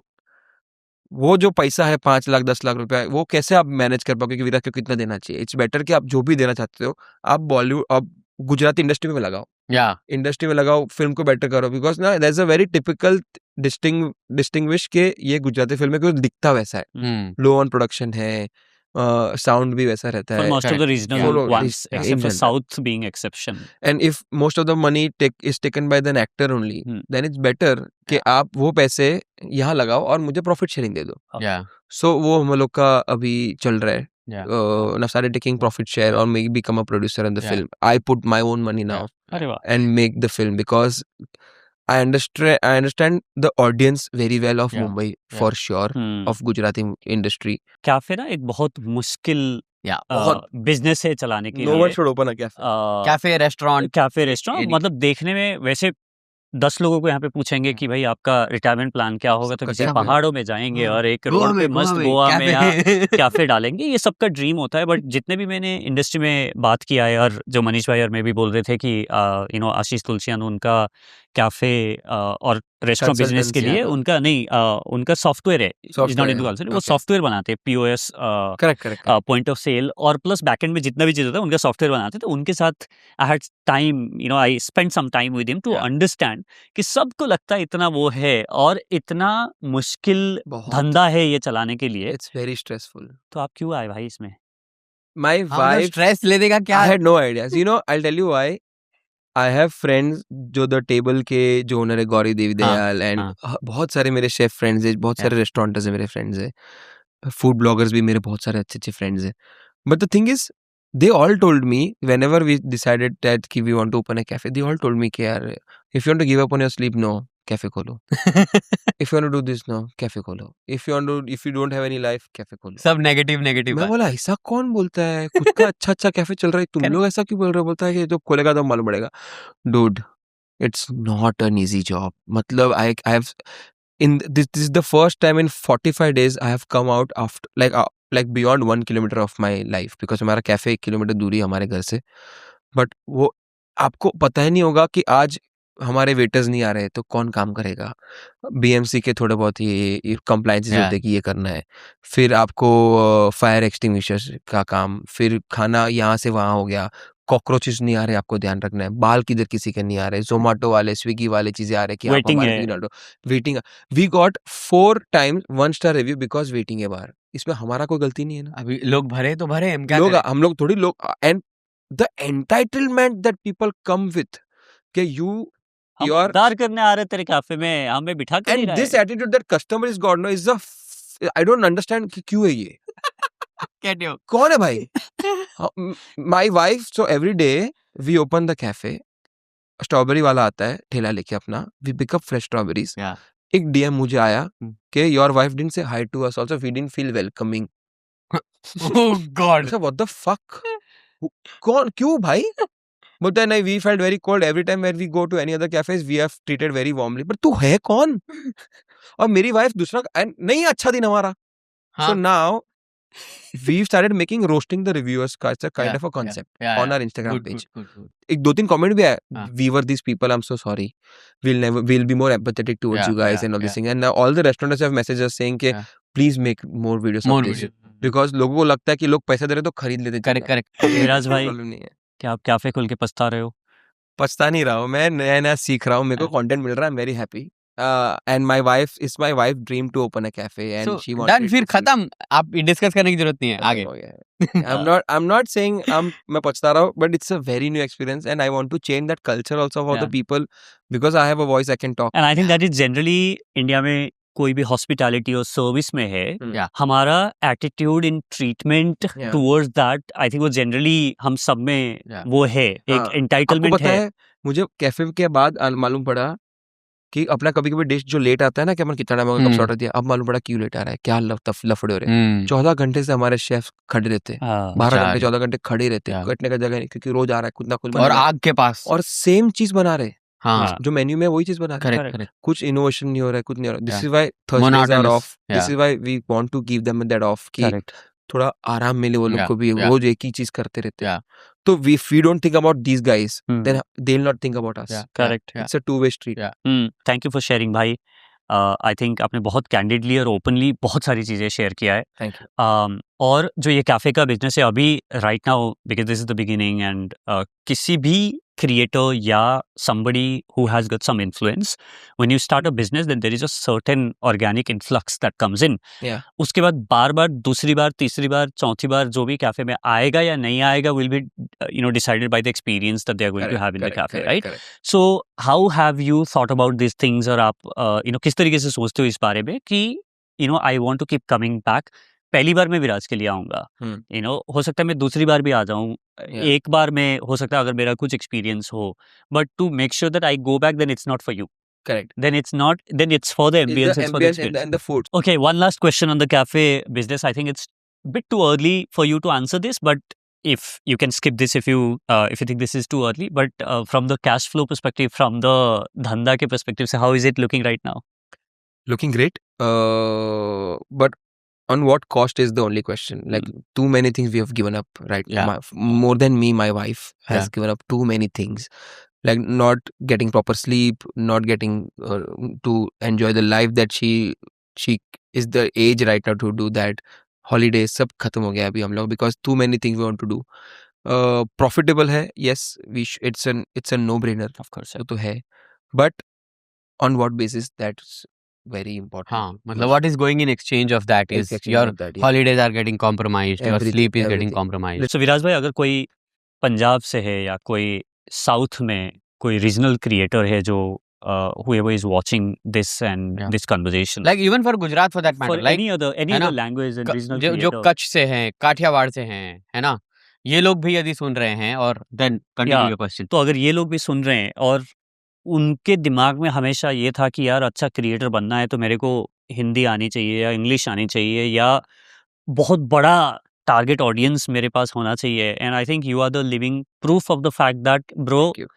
वो जो पैसा है 5 लाख 10 लाख रुपया, वो कैसे आप मैनेज कर पाओगे कि विराट को कितना देना चाहिए। इट्स बेटर कि आप जो भी देना चाहते हो, आप बॉलीवुड, आप गुजराती इंडस्ट्री में लगाओ, Yeah. इंडस्ट्री में लगाओ, फिल्म को बेटर करो। बिकॉज ना that's a very typical distinguish के ये गुजराती फिल्म है, क्योंकि दिखता वैसा है, Hmm. लो ऑन प्रोडक्शन है, साउंड भी वैसा रहता for है। most of the Correct. regional For ones in except for general. South being exception. And if most of the money is taken by the actor only, Hmm. then it's better कि Yeah. आप वो पैसे यहाँ लगाओ और मुझे profit sharing दे दो। Yeah. सो वो हम लोग का अभी चल रहा है। Yeah. Now started taking profit share or maybe become a producer in the Yeah. film. I put my own money now अरे वाह and make the film, because I understand the audience very well of Yeah. Mumbai Yeah. for sure, hmm of Gujarati industry. Cafe ना एक बहुत मुश्किल Yeah. बहुत business है चलाने के no one लिए should open a cafe. Cafe, restaurant. Cafe restaurant any- मतलब देखने में वैसे 10 लोगों को यहाँ पे पूछेंगे कि भाई आपका रिटायरमेंट प्लान क्या होगा, तो सबका किसी कैफे। पहाड़ों में जाएंगे हाँ, और एक गोवा रोड पे में, मस्त गोवा में, गोवा में या कैफे। कैफे डालेंगे। ये सबका ड्रीम होता है, बट जितने भी मैंने इंडस्ट्री में बात किया है, और जो मनीष भाई और मैं भी बोल रहे थे कि आशीष तुलसियान उनका कैफे और रेस्टोरेंट बिजनेस के Consultancy, लिए हाँ। उनका नहीं उनका सॉफ्टवेयर है, is not Software, into consulting, वो okay. सॉफ्टवेयर बनाते हैं POS Correct. Point of sale और प्लस बैकएंड में जितना भी चीज होता है उनका सॉफ्टवेयर बनाते थे। तो उनके साथ I had time, I spend some time with him to Yeah. Understand कि सबको लगता है इतना वो है और इतना मुश्किल बहुत। धंधा है ये चलाने के लिए, It's very stressful. तो आप क्यों आए भाई इसमें? My हम wife, स्ट्रेस लेने का क्या I had no ideas. I'll tell you why. I have friends जो द टेबल के जो ओनर है गौरी देवी दयाल, एंड बहुत सारे मेरे शेफ फ्रेंड्स हैं, बहुत सारे रेस्टोरेंटर्स हैं मेरे फ्रेंड्स हैं, फूड ब्लॉगर्स भी मेरे बहुत सारे अच्छे अच्छे फ्रेंड्स हैं। But the thing is they all told me whenever we decided that कि we want to open a cafe, they all told me कि यार if you want to give up on your sleep, no, cafe खोलो। if you want to do this, no, cafe खोलो। if you don't have any life, cafe खोलो। सब negative मैं बोला ऐसा कौन बोलता है, खुद का अच्छा कैफे चल रहा है, तुम लोग ऐसा क्यों बोल रहे हो? बोलता है कि जब खोलेगा तो मालूम पड़ेगा। Dude, it's not an easy job. मतलब I have this is the first time in 45 days I have come out after like beyond 1 kilometer of my life, because हमारा कैफे 1 किलोमीटर दूरी है हमारे घर से। बट वो आपको पता ही नहीं होगा कि आज हमारे वेटर्स नहीं आ रहे तो कौन काम करेगा। BMC के थोड़े बहुत ही कंप्लायंसेस होते हैं कि ये करना है, फिर आपको फायर एक्सटिंग्विशर्स का काम, फिर खाना यहाँ से वहाँ हो गया, कॉकरोचेस नहीं आ रहे आपको ध्यान रखना है, बाल किधर किसी के नहीं आ रहे, जोमेटो वाले स्विगी वाले चीजें आ रहे कि आप Waiting हमारे है। लिए डालो, waiting. We got 4 times 1 star review because waiting है बाहर। इसमें हमारा कोई गलती नहीं है ना। अभी लोग भरे तो भरे, हम क्या लोग करें? हम लोग थोड़ी लोग, and the entitlement that people come with कि यू हम योर उद्धार करने आ रहे तेरे कैफे में, हमें बिठा के नहीं एंड रहा दिस है। Attitude that customer is god no is the I don't understand कि क्यों है ये, Can you? कौन है भाई? My wife, so every day we open the cafe, strawberry वाला आता है ठेला लेके अपना, we pick up fresh strawberries. Yeah. एक डीएम मुझे आया कि your wife didn't say hi to us also, we didn't feel welcoming. Oh God. What the fuck, कौन क्यों भाई? बोलता है नहीं, we felt very cold every time when we go to any other cafes, we have treated very warmly. पर तू है कौन? और मेरी वाइफ दूसरा नहीं अच्छा दिन हमारा। So now we've started making roasting the reviewers का kind of a concept on our Instagram page. Good. एक 2-3 comment भी आया, हाँ. we were these people, I'm so sorry, we'll be more empathetic towards you guys and all these things, and now all the restaurants have messaged us saying कि please make more videos More of this, video. because लोगों को लगता है कि लोग पैसे दे रहे तो खरीद लेते। Correct. विराज भाई, प्रॉब्लम नहीं है, क्या आप कैफे खोल के पछता रहे हो? पछता नहीं रहा हूँ मैं, नया सीख रहा हूँ, मेरे को कंटेंट मिल रहा है, I'm very happy, and my wife dream to open a cafe and So she wanted done, फिर to see. खत्म, आप डिस्कस करने की जरूरत नहीं है, आगे. हो गया. I'm not saying मैं पछता रहा हूँ, but it's a very new experience and I want to change that culture also for the Yeah. people because I have a voice I can talk. And I think that is generally India में कोई भी hospitality और service में है, Yeah. हमारा attitude in treatment Yeah. Towards that, I think वो generally हम सब में Yeah. वो है, हाँ, एक आपको एंटाइटलमेंट पता है. है मुझे कैफे के बाद मालूम पड़ा कि अपना कभी-कभी डिश जो लेट आता है ना कि अपन कितना टाइम कब से ऑर्डर दिया, अब मालूम पड़ा क्यों लेट आ रहा है, क्या लफड़े हो रहे हैं. 14 घंटे से हमारे शेफ खड़े रहते हैं, हाँ, 12 बेचारे. घंटे 14 घंटे खड़े रहते हैं, Yeah. कटने का जगह नहीं क्योंकि रोज आ रहा है कुछ ना कुछ और बना रहा है. आग के पास. और सेम चीज बना रहे हैं, हाँ, हाँ. जो मेन्यू में वही चीज बना रहे हैं. Correct correct. करेक्ट. कुछ इनोवेशन नहीं हो रहा है, कुछ नहीं हो रहा. This Yeah. Is why Thursdays are Monotonous. Off. This Yeah. Is why we want to give them that off कि करेक्ट. थोड़ा आराम मिले वो लोग Yeah, को भी, yeah. रोज एक ही चीज करते रहते हैं. Yeah. तो if we don't think about these guys, Hmm. then they'll not think about us. Yeah. Correct. Yeah. It's a two-way street. Yeah. Thank you for sharing भाई. आई थिंक आपने बहुत कैंडिडली और ओपनली बहुत सारी चीज़ें share किया है. Thank you. और जो ये कैफ़े का बिजनेस है अभी right now, because this is the beginning, and किसी भी क्रिएटर या somebody who has got some influence, when you start a business then there is a certain organic influx that comes in. Yeah. उसके बाद बार बार दूसरी बार तीसरी बार चौथी बार जो भी कैफे में आएगा या नहीं आएगा will be decided by the experience that they are going to have in the cafe, right? So how have you thought about these things, और आप किस तरीके से सोचते हो इस बारे में कि I want to keep coming back. पहली बार मैं विराज के लिए आऊंगा, हो सकता है मैं दूसरी बार भी आ जाऊं, एक बार में हो सकता है अगर मेरा कुछ एक्सपीरियंस हो, but to make sure that I go back, then it's not for you. Correct. Then it's for the ambience, it's for the experience. And the food. Okay, one last question on the cafe business. I think it's a bit too early for you to answer this, but if you can skip this if you think this is too early. But from the cash flow perspective, from the dhanda ke perspective, so how is it looking right now? Looking great. But on what cost is the only question. Like too many things we have given up, right? Yeah. More than me, my wife has Yeah. given up too many things. Like not getting proper sleep, not getting to enjoy the life that she is the age right now to do that. Holidays सब खत्म हो गया अभी हम लोग because too many things we want to do. Profitable है, yes. It's a no brainer. Of course. वो तो है. But on what basis, that's very important. हाँ, मतलब what is going in exchange of that is Exchange your of that, yeah. holidays are getting compromised, your Everything, sleep is getting everything. compromised. So विराज भाई, अगर कोई पंजाब से है या कोई south में कोई रीजनल क्रिएटर है जो whoever is watching this and Yeah. this conversation, Like even for Gujarat for that matter, for like any other है ना? language and regional जो creator, कच्छ से हैं, काठियावाड़ से हैं, है ना, ये लोग भी यदि सुन रहे हैं, और then continue Yeah. your question. तो अगर ये लोग भी सुन रहे हैं और उनके दिमाग में हमेशा ये था कि यार अच्छा क्रिएटर बनना है तो मेरे को हिंदी आनी चाहिए या इंग्लिश आनी चाहिए या बहुत बड़ा टारगेट ऑडियंस मेरे पास होना चाहिए, and I think you are the living proof of the fact that bro Thank you.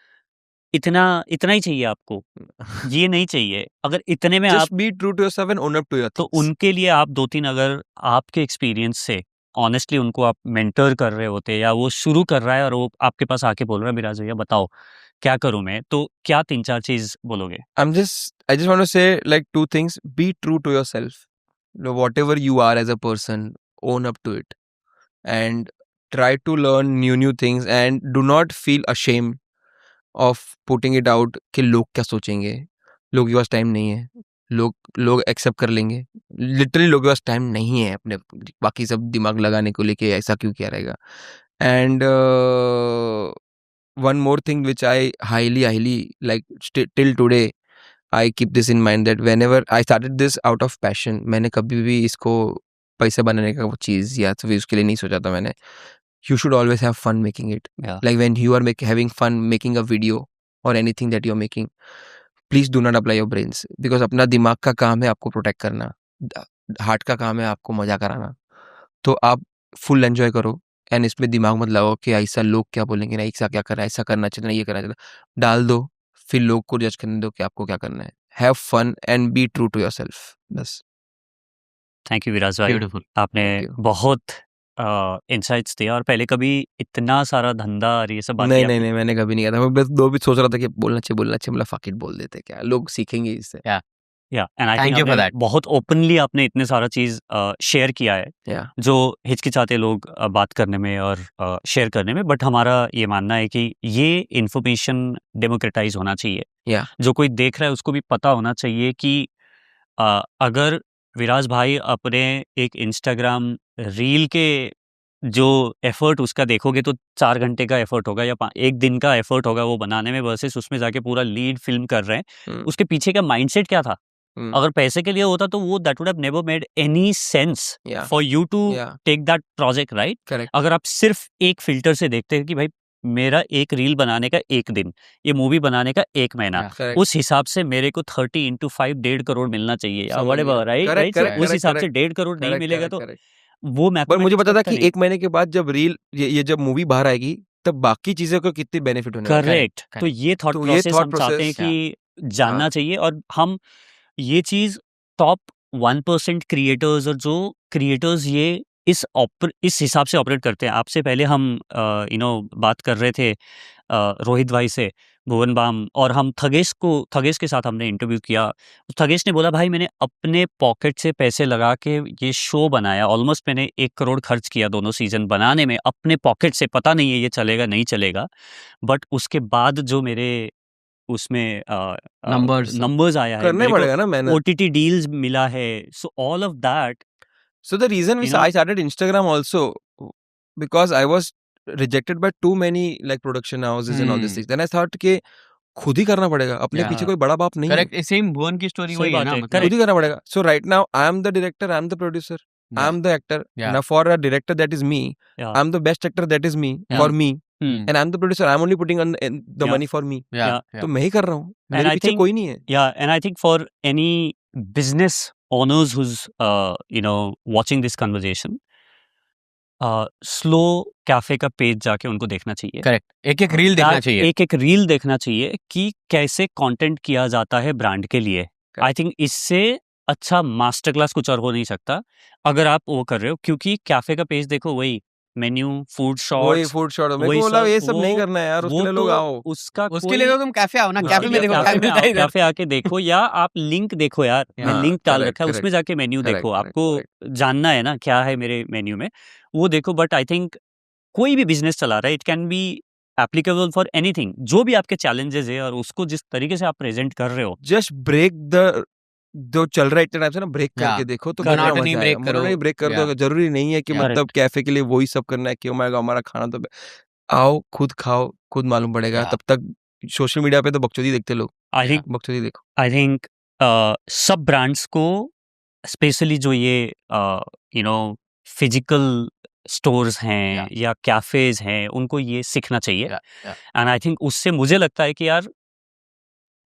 इतना ही चाहिए आपको, ये नहीं चाहिए. अगर इतने में Just आप, be true to yourself and own up to your तो things. उनके लिए आप 2-3 अगर आपके एक्सपीरियंस से ऑनेस्टली उनको आप मेंटर कर रहे होते या वो शुरू कर रहा है और वो आपके पास आके बोल रहा है विराज भैया बताओ क्या करूं मैं, तो क्या 3-4 चीज बोलोगे? I just want to say like two things. Be true to yourself. Whatever you are as a person, own up to it. And try to learn new things and do not feel ashamed of putting it out कि लोग क्या सोचेंगे. लोग के पास time नहीं है. लोग accept कर लेंगे. लिटरली लोग के पास टाइम नहीं है अपने बाकी सब दिमाग लगाने को लेके ऐसा क्यों किया रहेगा. And one more thing which I highly like till today I keep this in mind that whenever I started this out of passion, मैंने कभी भी इसको पैसे बनाने का वो चीज़ या तो फिर उसके लिए नहीं सोचा था मैंने. You should always have fun making it. Yeah. Like when you are having fun making a video or anything that you are making, please do not apply your brains because अपना दिमाग का काम है आपको प्रोटेक्ट करना, heart का काम है आपको मजा कराना. तो आप फुल एंजॉय करो एंड इसमें दिमाग मत लगाओ कि ऐसा लोग क्या बोलेंगे, ना ऐसा क्या कर रहा है, ऐसा करना चाहिए, ये करना चाहिए. डाल दो, फिर लोग को जज करने दो कि आपको क्या करना है. Have fun and be true to yourself. बस. थैंक यू विराज भाई, Beautiful. आपने Thank you. बहुत इंसाइट्स दिया. और पहले कभी इतना सारा धंधा और ये सब बातें नहीं मैंने कभी नहीं किया था. मैं बस दो भी सोच रहा था कि बोलना चाहिए मतलब फक इट बोल देते, क्या लोग सीखेंगे इससे. या and I think Thank you for आपने that. बहुत ओपनली आपने इतने सारा चीज शेयर किया है Yeah. जो हिचकिचाते लोग बात करने में और शेयर करने में, बट हमारा ये मानना है कि ये इन्फॉर्मेशन डेमोक्रेटाइज होना चाहिए. Yeah. जो कोई देख रहा है उसको भी पता होना चाहिए कि अगर विराज भाई अपने एक इंस्टाग्राम रील के जो एफर्ट उसका देखोगे तो 4 घंटे का एफर्ट होगा या 1 दिन का एफर्ट होगा वो बनाने में, वर्सेस उसमें जाके पूरा लीड फिल्म कर रहे हैं. उसके पीछे का माइंडसेट क्या था? अगर पैसे के लिए होता तो वो that would have never made any sense Yeah. For you to Yeah. Take that project, right? Correct. अगर आप सिर्फ एक फिल्टर से देखते हैं कि भाई मेरा एक रील बनाने का 1 दिन, ये मूवी बनाने का 1 महीना, Yeah. Correct. उस हिसाब से मेरे को 30 into 5 1.5 करोड़ मिलना चाहिए या समझ whatever, गया. राइट? Correct, right? correct, उस correct, हिसाब से correct. 1.5 करोड़ नहीं Correct, मिलेगा correct, तो correct. वो पर मुझे मैथमेटिक्स पता था बनता कि नहीं. 1 महीने के बाद जब रील ये जब मूवी बाहर आएगी तब बाकी चीजों को कितनी बेनिफिट होने वाला है. करेक्ट. तो correct. ये थॉट तो ये प्रोसेस thought हम चाहते हैं process, कि जानना हाँ. चाहिए, और हम ये चीज टॉप 1% क्रिएटर्स और जो क्रिएटर्स ये इस हिसाब से ऑपरेट करते हैं. आपसे पहले हम बात कर रहे थे रोहित भाई से, भुवन बाम, और हम थगेश के साथ हमने इंटरव्यू किया. थगेश ने बोला भाई मैंने अपने पॉकेट से पैसे लगा के ये शो बनाया, ऑलमोस्ट मैंने 1 करोड़ खर्च किया दोनों सीजन बनाने में अपने पॉकेट से. पता नहीं है ये चलेगा नहीं चलेगा, बट उसके बाद जो मेरे उसमें नंबर्स आया है, करने मेरे पड़ेगा ना को मेहनत. ओटीटी डील्स मिला है, so all of that. So the reason You know- I started Instagram also because I was rejected by too many like production houses and all these things. Then I thought कि खुद ही करना पड़ेगा, अपने Yeah. पीछे कोई बड़ा बाप नहीं है, Correct. सेम भुवन की स्टोरी सही वही है बात ना, है, मतलब खुद ही करना पड़ेगा. So right now I am the director, I am the producer, I am the actor. Yeah. Now for a director that is me, Yeah. I am the best actor that is me Yeah. for me, Hmm. and I am the producer. I am only putting on the Yeah. money for me. Yeah, Yeah. yeah. तो मैं ही कर रहा हूँ, And मेरे I पीछे think- कोई नहीं है. Yeah, and I think for any business owners who's watching this conversation, slow cafe का पेज जाके उनको देखना चाहिए. Correct. एक एक रील देखना चाहिए. एक रील देखना चाहिए कि कैसे कंटेंट किया जाता है ब्रांड के लिए. आई थिंक इससे अच्छा मास्टर क्लास कुछ और हो नहीं सकता अगर आप वो कर रहे हो, क्योंकि कैफे का पेज देखो, वही मेन्यू, फूड वही शॉट्स, फूड शॉट, मेरे वही को बोला सब, ये सब नहीं वो- करना है यार, उसके वो लिए लोग तो आओ. उसका उसके लिए तो तुम कैफे आओ ना, उसके कैफे में लिए देखो कैफे क्या में मिलता है आओ, इधर. कैफे आके देखो, या आप लिंक देखो यार, मैं हाँ, लिंक डाल correct, रखा है, उसमें correct, जाके मेन्यू correct, देखो. correct, आपको जानना है ना क्या है मेरे मेन्यू में, वो देखो. बट आई थिंक कोई भी बिजनेस चला रहा है, it can be applicable for anything. जो भी आपके चैलेंजेस है और उसको जिस तरीके से आप प्रेजेंट कर रहे हो, जस्ट ब्रेक द जो चल रहा है इतने टाइम से ना, ब्रेक Yeah. करके देखो तो Monotony कितना मजा break आएगा. करो. monotony break कर Yeah. दो. जरूरी नहीं है कि Yeah. मतलब कैफे के लिए वही सब करना है कि oh my God, हमारा खाना तो आओ, खुद खाओ, खुद मालूम पड़ेगा. Yeah. तब तक सोशल मीडिया पे तो बकचोदी देखते लोग. आई थिंक बकचोदी देखो. सब ब्रांड्स को, स्पेशली जो ये फिजिकल स्टोर्स हैं Yeah. या कैफेज हैं, उनको ये सीखना चाहिए. Yeah, yeah. And I think उससे मुझे लगता है कि यार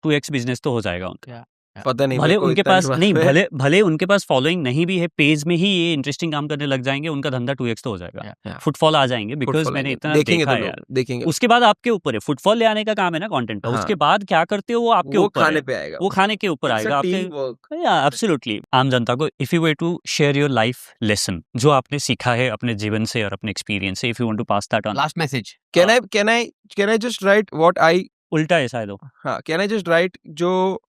2x बिजनेस तो हो जाएगा उनका. पता नहीं भले मेरे को उनके इतना पास नहीं, मालूम है. भले उनके पास फॉलोइंग नहीं भी है, पेज में ही ये इंटरेस्टिंग काम करने लग जाएंगे, उनका धंधा 2x तो हो जाएगा. Yeah. फुटफॉल आ जाएंगे, बिकॉज Footfall मैंने आएंगे. इतना देखेंगे देखा तो है लोग, यार. देखेंगे. उसके बाद आपके ऊपर है, फुटफॉल ले आने का काम है ना कंटेंट का. हाँ. उसके बाद क्या करते हो वो आपके वो ऊपर खाने है, पे आएगा. वो खाने के ऊपर It's a आएगा आपके. teamwork. या एब्सोल्युटली. आम जनता को, if you way to share your life lesson, जो आपने सीखा है अपने जीवन से और अपने एक्सपीरियंस से, if you want to pass that on. Last message. Can I just write what I उल्टा है शायद वो. हाँ, can I just write जो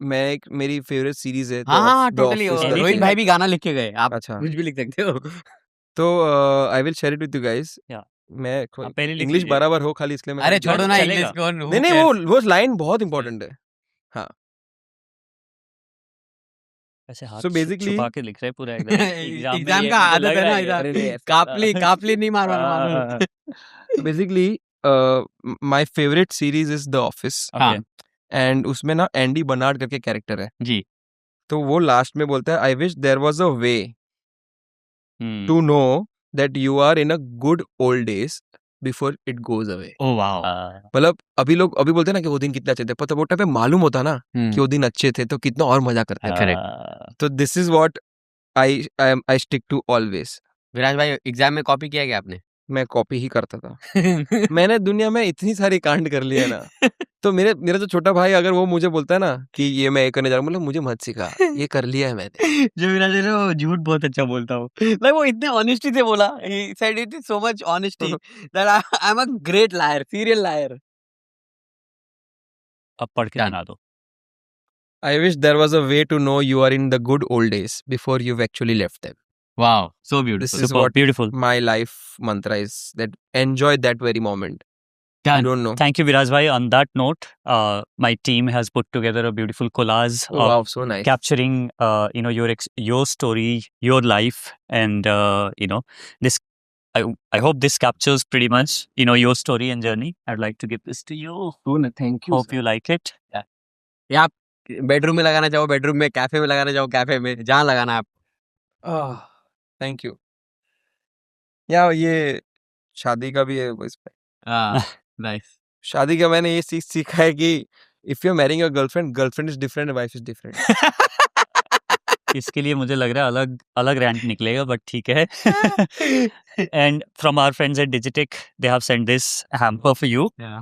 मेरी फेवरेट सीरीज है हाँ, The totally. Office Anything. Rohit भाई भी गाना लिख के गए, आप अच्छा, कुछ भी लिख सकते हो. तो I will share it with you guys. Yeah. मैं आप पहले लिख इंग्लिश लीजिए. बराबर हो खाली इसलिए मैं अरे लिख रहा छोड़ो हूँ. ना चलेगा. इंग्लिश कौन. नहीं नहीं, वो लाइन बहुत इंपॉर्टेंट है. ऐसे हाथ So basically- छुपा के लिख रहे हैं पूरा एकदम. एग्जाम का आदत है ना इधर. अरे नहीं, ऐसा- कापली नहीं मारवाना. Basically my favourite series is the Office, हाँ. एंड उसमें ना एंडी बर्नार्ड करके कैरेक्टर है. जी. तो वो लास्ट में बोलता है, I wish there was a way to know that you are in a good old days before it goes away. Oh wow. मतलब अभी बोलते हैं ना कि वो दिन कितने अच्छे थे, पता वो टाइम पे मालूम होता ना कि वो दिन अच्छे थे तो कितना और मजा करते थे. correct. तो this is what I stick to always. Viraj भाई एग्जाम में कॉपी किया क्या आपने? मैं कॉपी ही करता था. मैंने दुनिया में इतनी सारी कांड कर लिया ना, तो मेरा जो छोटा भाई अगर वो मुझे बोलता है ना कि ये मैं ये करने जा रहा हूँ, मतलब मुझे मत सिखा, ये कर लिया है मैंने. जो विराज है वो झूठ बहुत अच्छा बोलता हूँ. लाइक वो इतने ऑनेस्टी से बोला. He said it with so much honesty that I am a great liar, serial liar. अब पढ़ के Done. सुना दो. I wish there was a way to know you are in the good old days before you've actually left them. Wow, so This beautiful. is Super what beautiful. my life mantra is, that enjoy that very moment. You Done. don't know. Thank you, Viraj bhai. On that note, my team has put together a beautiful collage Oh, of wow, so nice. capturing, your story, your life, and this. I hope this captures pretty much, your story and journey. I'd like to give this to you. Thank you. Hope you like it. या आप bedroom में लगाना चाहो bedroom में, cafe में लगाना चाहो cafe में, जहाँ लगाना है आप. Thank you. या ये शादी का भी है इस पे. नाइस. शादी का मैंने ये सीखा है कि if you are marrying your girlfriend is different, wife is different. इसके लिए मुझे लग रहा है अलग अलग रैंट निकलेगा, बट ठीक है. And from our friends at Digitech, they have sent this hamper for you. Yeah.